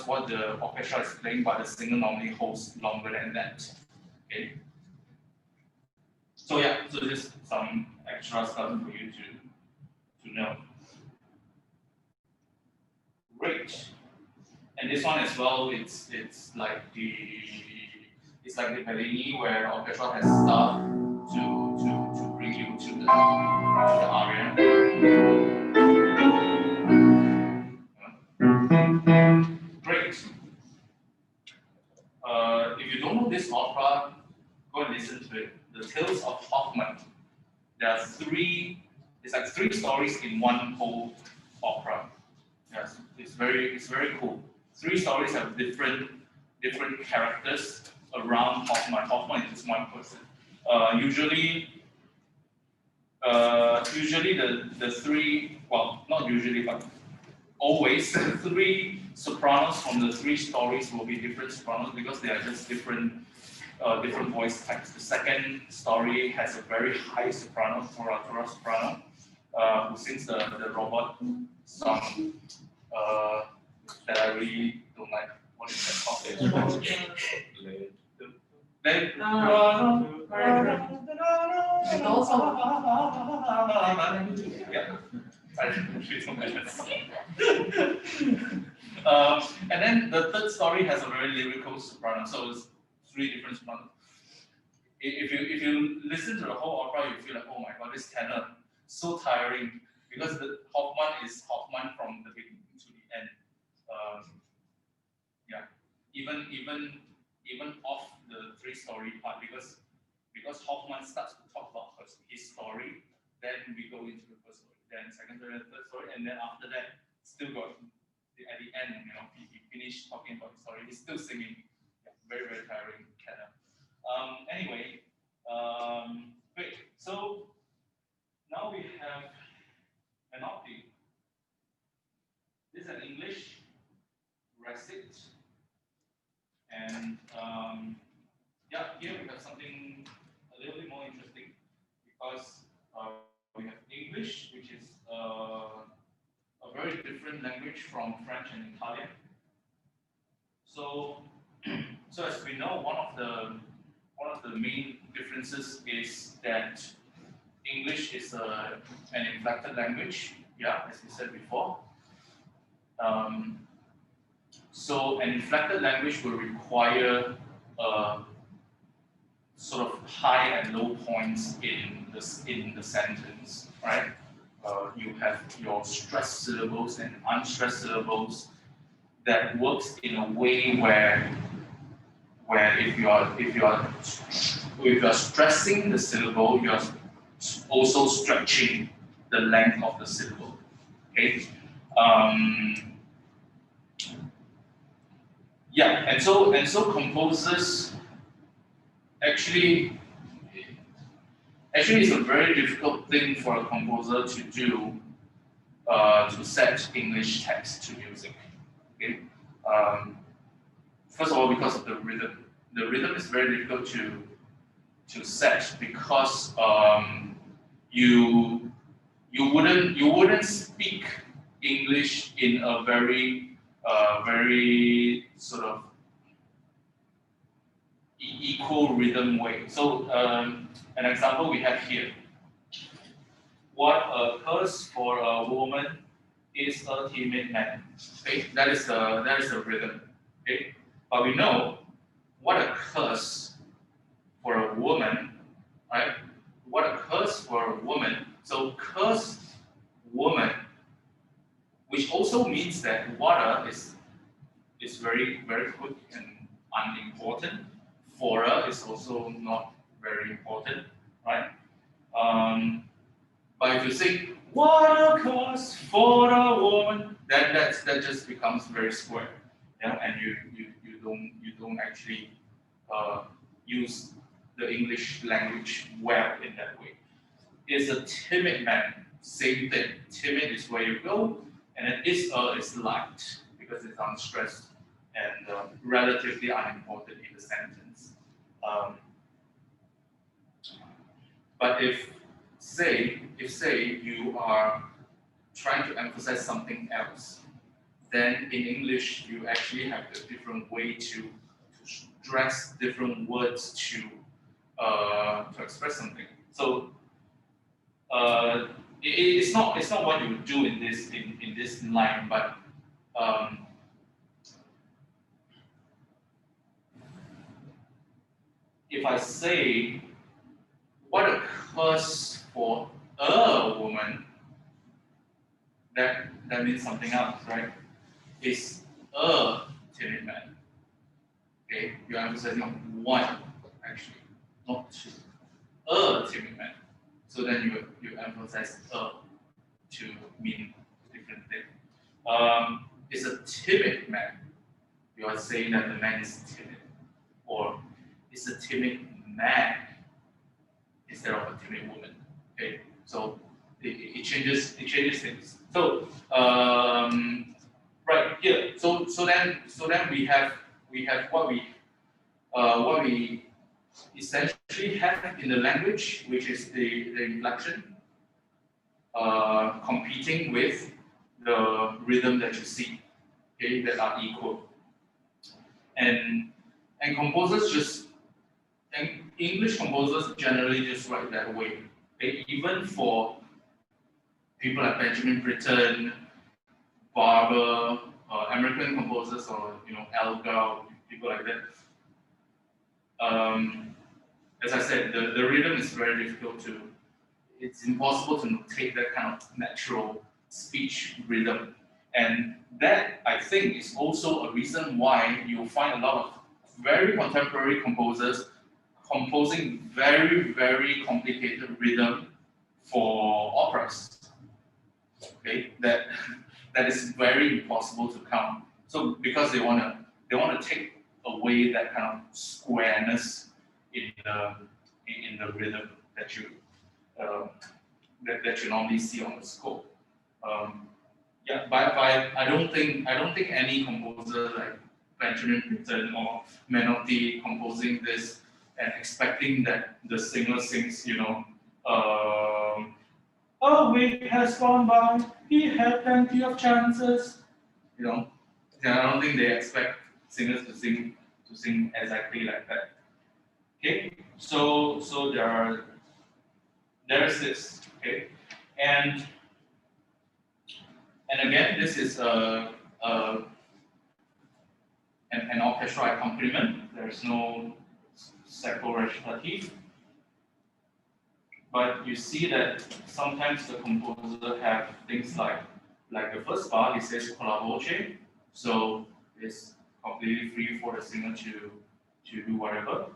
Speaker 1: what the orchestra is playing, but the singer normally holds longer than that. Okay. So yeah, so just some extra stuff for you to know. Great. And this one as well, it's like the Bellini where the orchestra has stuff to bring you to the aria. Great. If you don't know this opera, go and listen to it. The Tales of Hoffmann. There are three stories in one whole opera. Yes, it's very cool. Three stories have different characters around Hoffmann. Hoffmann is just one person. Usually the three, well, not usually, but always the three sopranos from the three stories will be different sopranos because they are just different voice types. The second story has a very high soprano, Tora soprano, who sings the robot song that I really don't like. What is that called? Yeah. And then the third story has a very lyrical soprano, so it's three different sopranos. If you listen to the whole opera, you feel like, oh my god, this tenor so tiring because the Hoffmann is Hoffmann from the beginning to the end. Yeah, even off the three-story part because Hoffmann starts to talk about his story, then we go into the first story, then second story, third story, and then after that, still got at the end, he finished talking about his story, he's still singing. Yeah, very tiring tenor. Anyway, great. So now we have an opti. This is an English recit, and yeah, here we have something a little bit more interesting because we have English, which is a very different language from French and Italian. So, as we know, one of the main differences is that English is an inflected language. Yeah, as we said before. So an inflected language will require sort of high and low points in the sentence, right? You have your stressed syllables and unstressed syllables that works in a way where if you are stressing the syllable, you are also stretching the length of the syllable. Okay. Yeah, and so composers actually it's a very difficult thing for a composer to do, to set English text to music. Okay. First of all, because of the rhythm. The rhythm is very difficult to set because you wouldn't speak English in a very sort of equal rhythm way. So an example we have here. What occurs for a woman is a timid man. Okay, that is the rhythm. Okay, but we know what occurs for a woman, right? What occurs for a woman? So curse woman, which also means that water is very quick and unimportant. Fora is also not very important, right? But if you say water costs for a woman, then that just becomes very square, and you don't actually use the English language well in that way. Is a timid man, same thing. Timid is where you go, and then is light because it's unstressed and relatively unimportant in the sentence. But if say you are trying to emphasize something else, then in English you actually have a different way to stress different words to express something. So it's not what you would do in this line, but if I say what occurs for a woman, that means something else, right? It's a timid man. Okay, you're emphasizing on one actually, not two. A timid man. So then you emphasize a to mean different thing. It's a timid man. You are saying that the man is timid, or it's a timid man instead of a timid woman. Okay, so it changes things. So right here. So then we have what we essentially have in the language, which is the inflection competing with the rhythm that you see, okay, that are equal. And English composers generally just write that way. Even for people like Benjamin Britten, Barber, American composers, or Elgar, people like that. As I said, the rhythm is very difficult to. It's impossible to take that kind of natural speech rhythm, and that I think is also a reason why you'll find a lot of very contemporary composers composing very complicated rhythm for operas. Okay, that is very impossible to count. So because they wanna take away that kind of squareness in the rhythm that you that you normally see on the score. But I don't think any composer like Benjamin Britten or Menotti composing this and expecting that the singer sings, a week has gone by, he had plenty of chances. I don't think they expect singers to sing exactly like that. Okay, so there's this. Okay, and again, this is an orchestral accompaniment. There's no second recitative. But you see that sometimes the composer have things like the first bar, it says con la voce, so it's completely free for the singer to do whatever.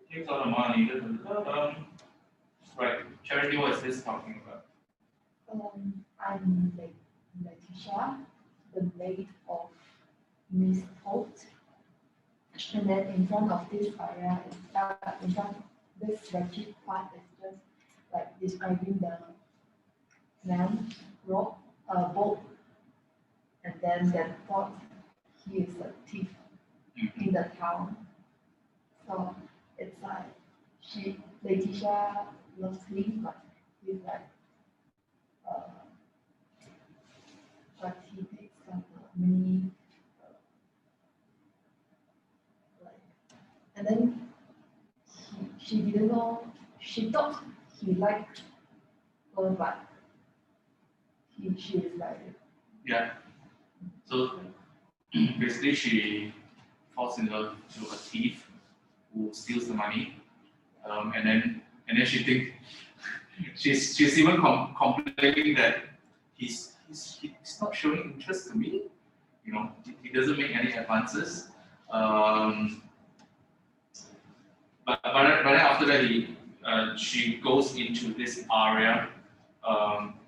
Speaker 1: Takes all the money. Right. Charity, what is this talking about?
Speaker 2: I'm Letitia, the maid of Miss Holt. And then in front of this area, in front this spreadsheet part is just like describing the man, rope, boat, and then that thought he is a thief in the town. So it's like Letitia loves him, but he's like, uh, but he takes some many, like, and then she didn't know, she thought he liked her, but she is like,
Speaker 1: Yeah. So basically, she falls in love to a thief who steals the money, and then she think she's even complaining that he's not showing interest to me. You know, he doesn't make any advances. But then after that, she goes into this area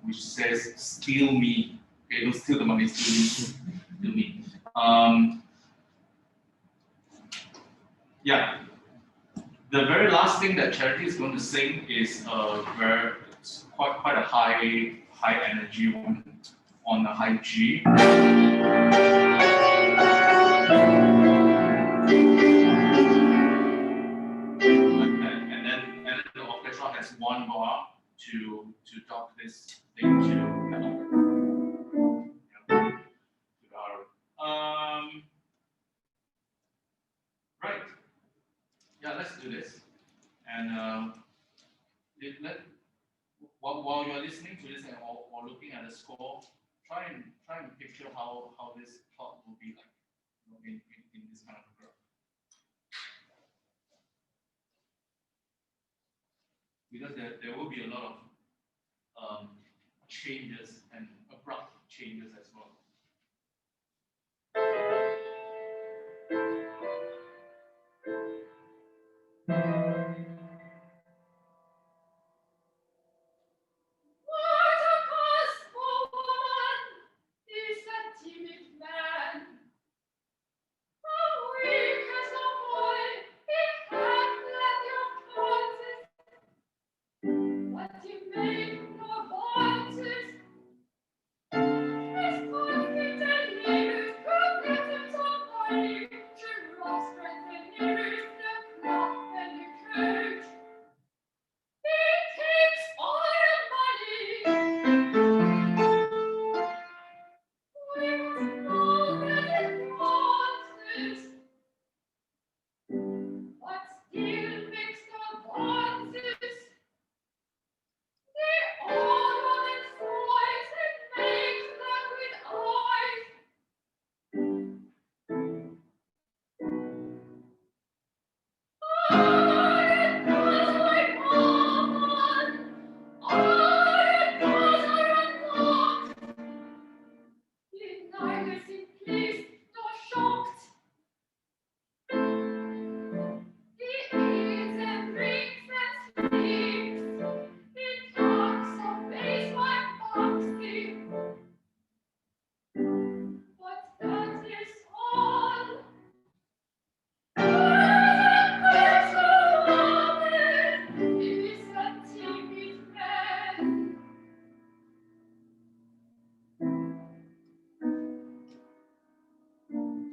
Speaker 1: which says steal me. Okay, don't steal the money, steal me. Yeah. The very last thing that Charity is going to sing is where it's quite a high energy one on the high G. And then the orchestra has one bar to talk this thing to right. Yeah, let's do this. And while you're listening to this or looking at the score, try and picture how this plot will be like, you know, in this kind of graph. Because there will be a lot of changes and abrupt changes as well.
Speaker 2: what a cause for woman is a timid man. How weak as a boy, he had let your forces, but he made no advances. His confident leaders could get him somebody to rock strength and nearest the clock and the cage. He takes all your money. We must know that it promises, but still makes no advances. The ornaments voice and makes them with eyes. Neither seemed pleased nor shocked. He eats and drinks and sleeps. He talks, obeys my foxy. But that is all.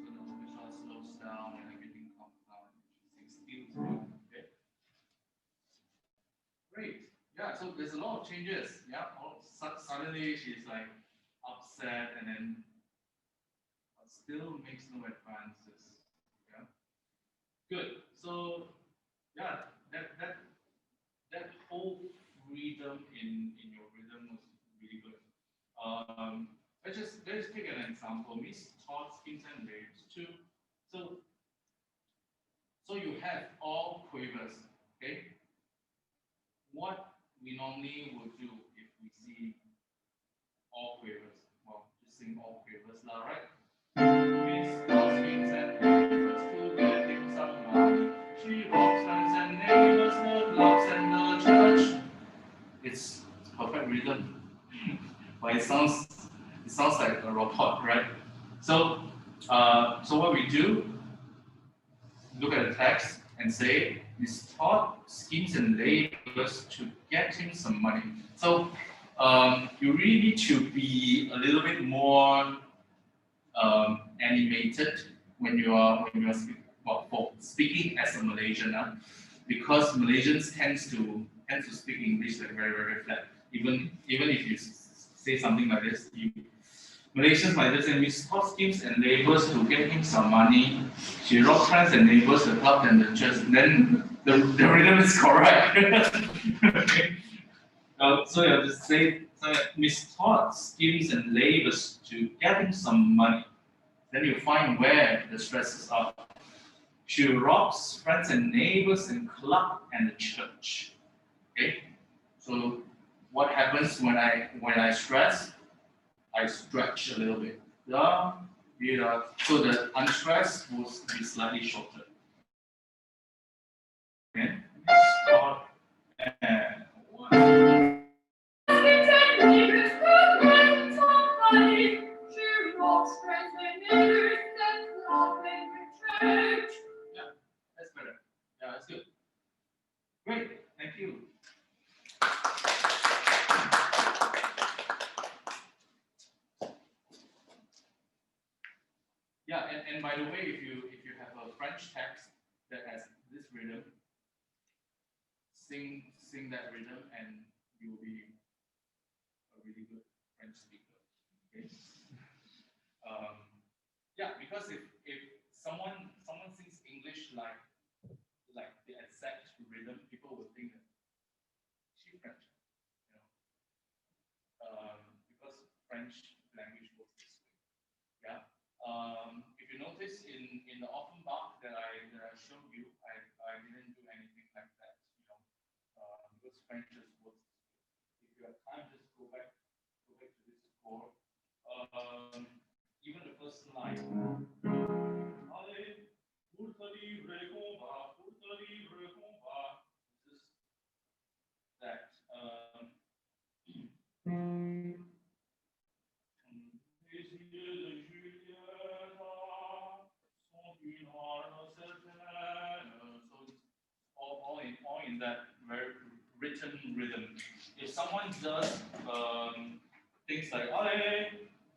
Speaker 1: So the orchestra slows down and everything comes down. She sings still to me. Okay. Great. Yeah, so there's a lot of changes. Yeah. Suddenly she's like upset and then but still makes no advances. Yeah. Good. So yeah, that whole freedom in your rhythm was really good. Let's take an example. Miss Todd Skins and Waves too. So you have all quavers, okay? What we normally would do if we see all quavers, well, just sing all quavers, lah, right? Miss Todd Skins and Waves, 2 right rhythm, but it sounds like a robot, right? So so what we do, look at the text and say, Miss Todd schemes and labors to get him some money. So you really need to be a little bit more animated when you are speaking, well, for speaking as a Malaysian, because Malaysians tend to speak English like very very flat. Even if you say something like this, Malaysians might just say, Miss Todd schemes and labors to get him some money. She robs friends and neighbors, the club and the church. Then the rhythm is correct. Okay. So you have to say, so Miss Todd schemes and labors to get him some money. Then you find where the stresses are. She robs friends and neighbors and club and the church. Okay. So what happens when I stress? I stretch a little bit. Yeah, yeah. So the unstressed will be slightly shorter. Okay. Start and one. Yeah, that's better. Yeah, that's good. Great, thank you. Yeah, and by the way, if you have a French text that has this rhythm, sing that rhythm and you will be a really good French speaker. Okay. Yeah, because if someone sings English like the exact rhythm, people will think that she's French, you know, because French language works this way. Yeah. If you notice in the Offenbach that I showed you, I didn't do anything like that, you know, because French just works this way. If you have time, just go back to this score. Even the first line. Allez, pour te livrer combat, pour te livrer combat. This is that. Les yeux de Juliette sont une arme certaine. So it's all in that very written rhythm. If someone does things like allez,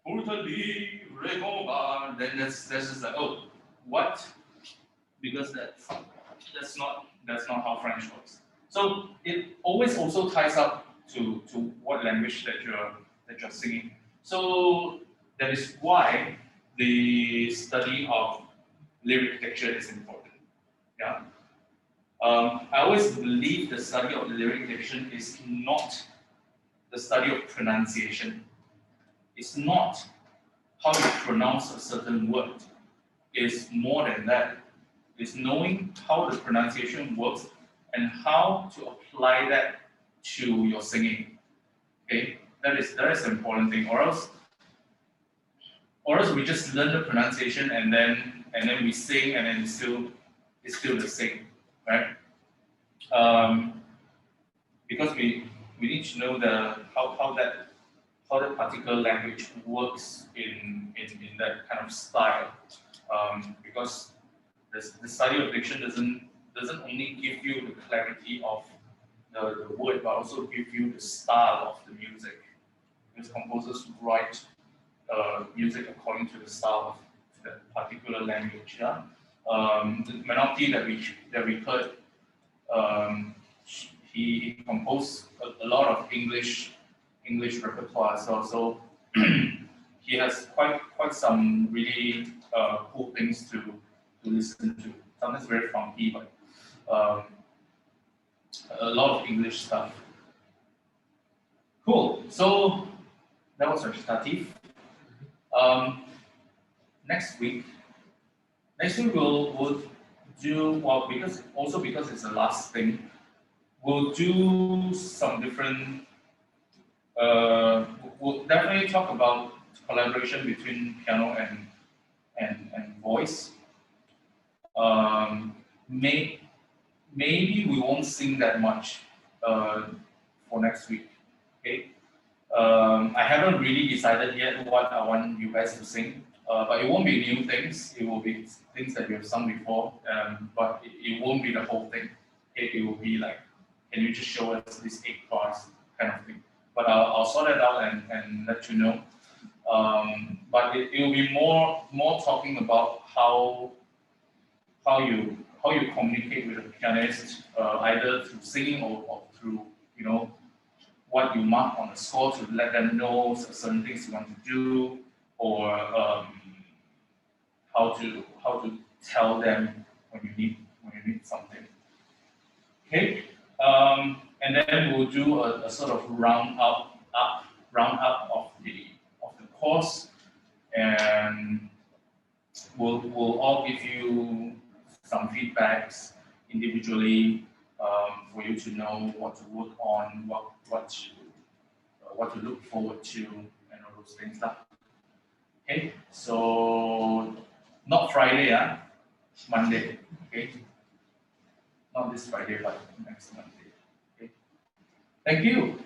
Speaker 1: pour te livrer combat, then that's just like, oh, what? Because that's not how French works. So it always also ties up to what language that you're singing. So that is why the study of lyric texture is important. Yeah. I always believe the study of lyric diction is not the study of pronunciation. It's not how you pronounce a certain word. It's more than that. It's knowing how the pronunciation works and how to apply that to your singing. Okay, that is the important thing. Or else we just learn the pronunciation and then we sing and then it's still the same, right? Because we need to know how that particular language works in that kind of style. Because the study of diction doesn't only give you the clarity of the word, but also give you the style of the music. Because composers write music according to the style of that particular language. Yeah? The Menotti that we heard, he composed a lot of English repertoire. So he has quite some really cool things to listen to. Sometimes very funky, but a lot of English stuff. Cool. So that was recitative. Next week we'll do, well, because it's the last thing, we'll do some different. We'll definitely talk about collaboration between piano and voice. Maybe we won't sing that much for next week. Okay, I haven't really decided yet what I want you guys to sing, but it won't be new things. It will be things that you have sung before, but it won't be the whole thing. It will be like, can you just show us these 8 bars kind of thing? But I'll sort it out and let you know. But it will be more talking about how you communicate with the pianist, either through singing or through what you mark on the score to let them know certain things you want to do, or how to tell them when you need something. Okay, and then we'll do a sort of round up of the course, and we'll all give you some feedbacks individually, for you to know what to work on, what to look forward to, and all those things. Okay, so not Friday, Monday. Okay, not this Friday, but next Monday. Okay, thank you.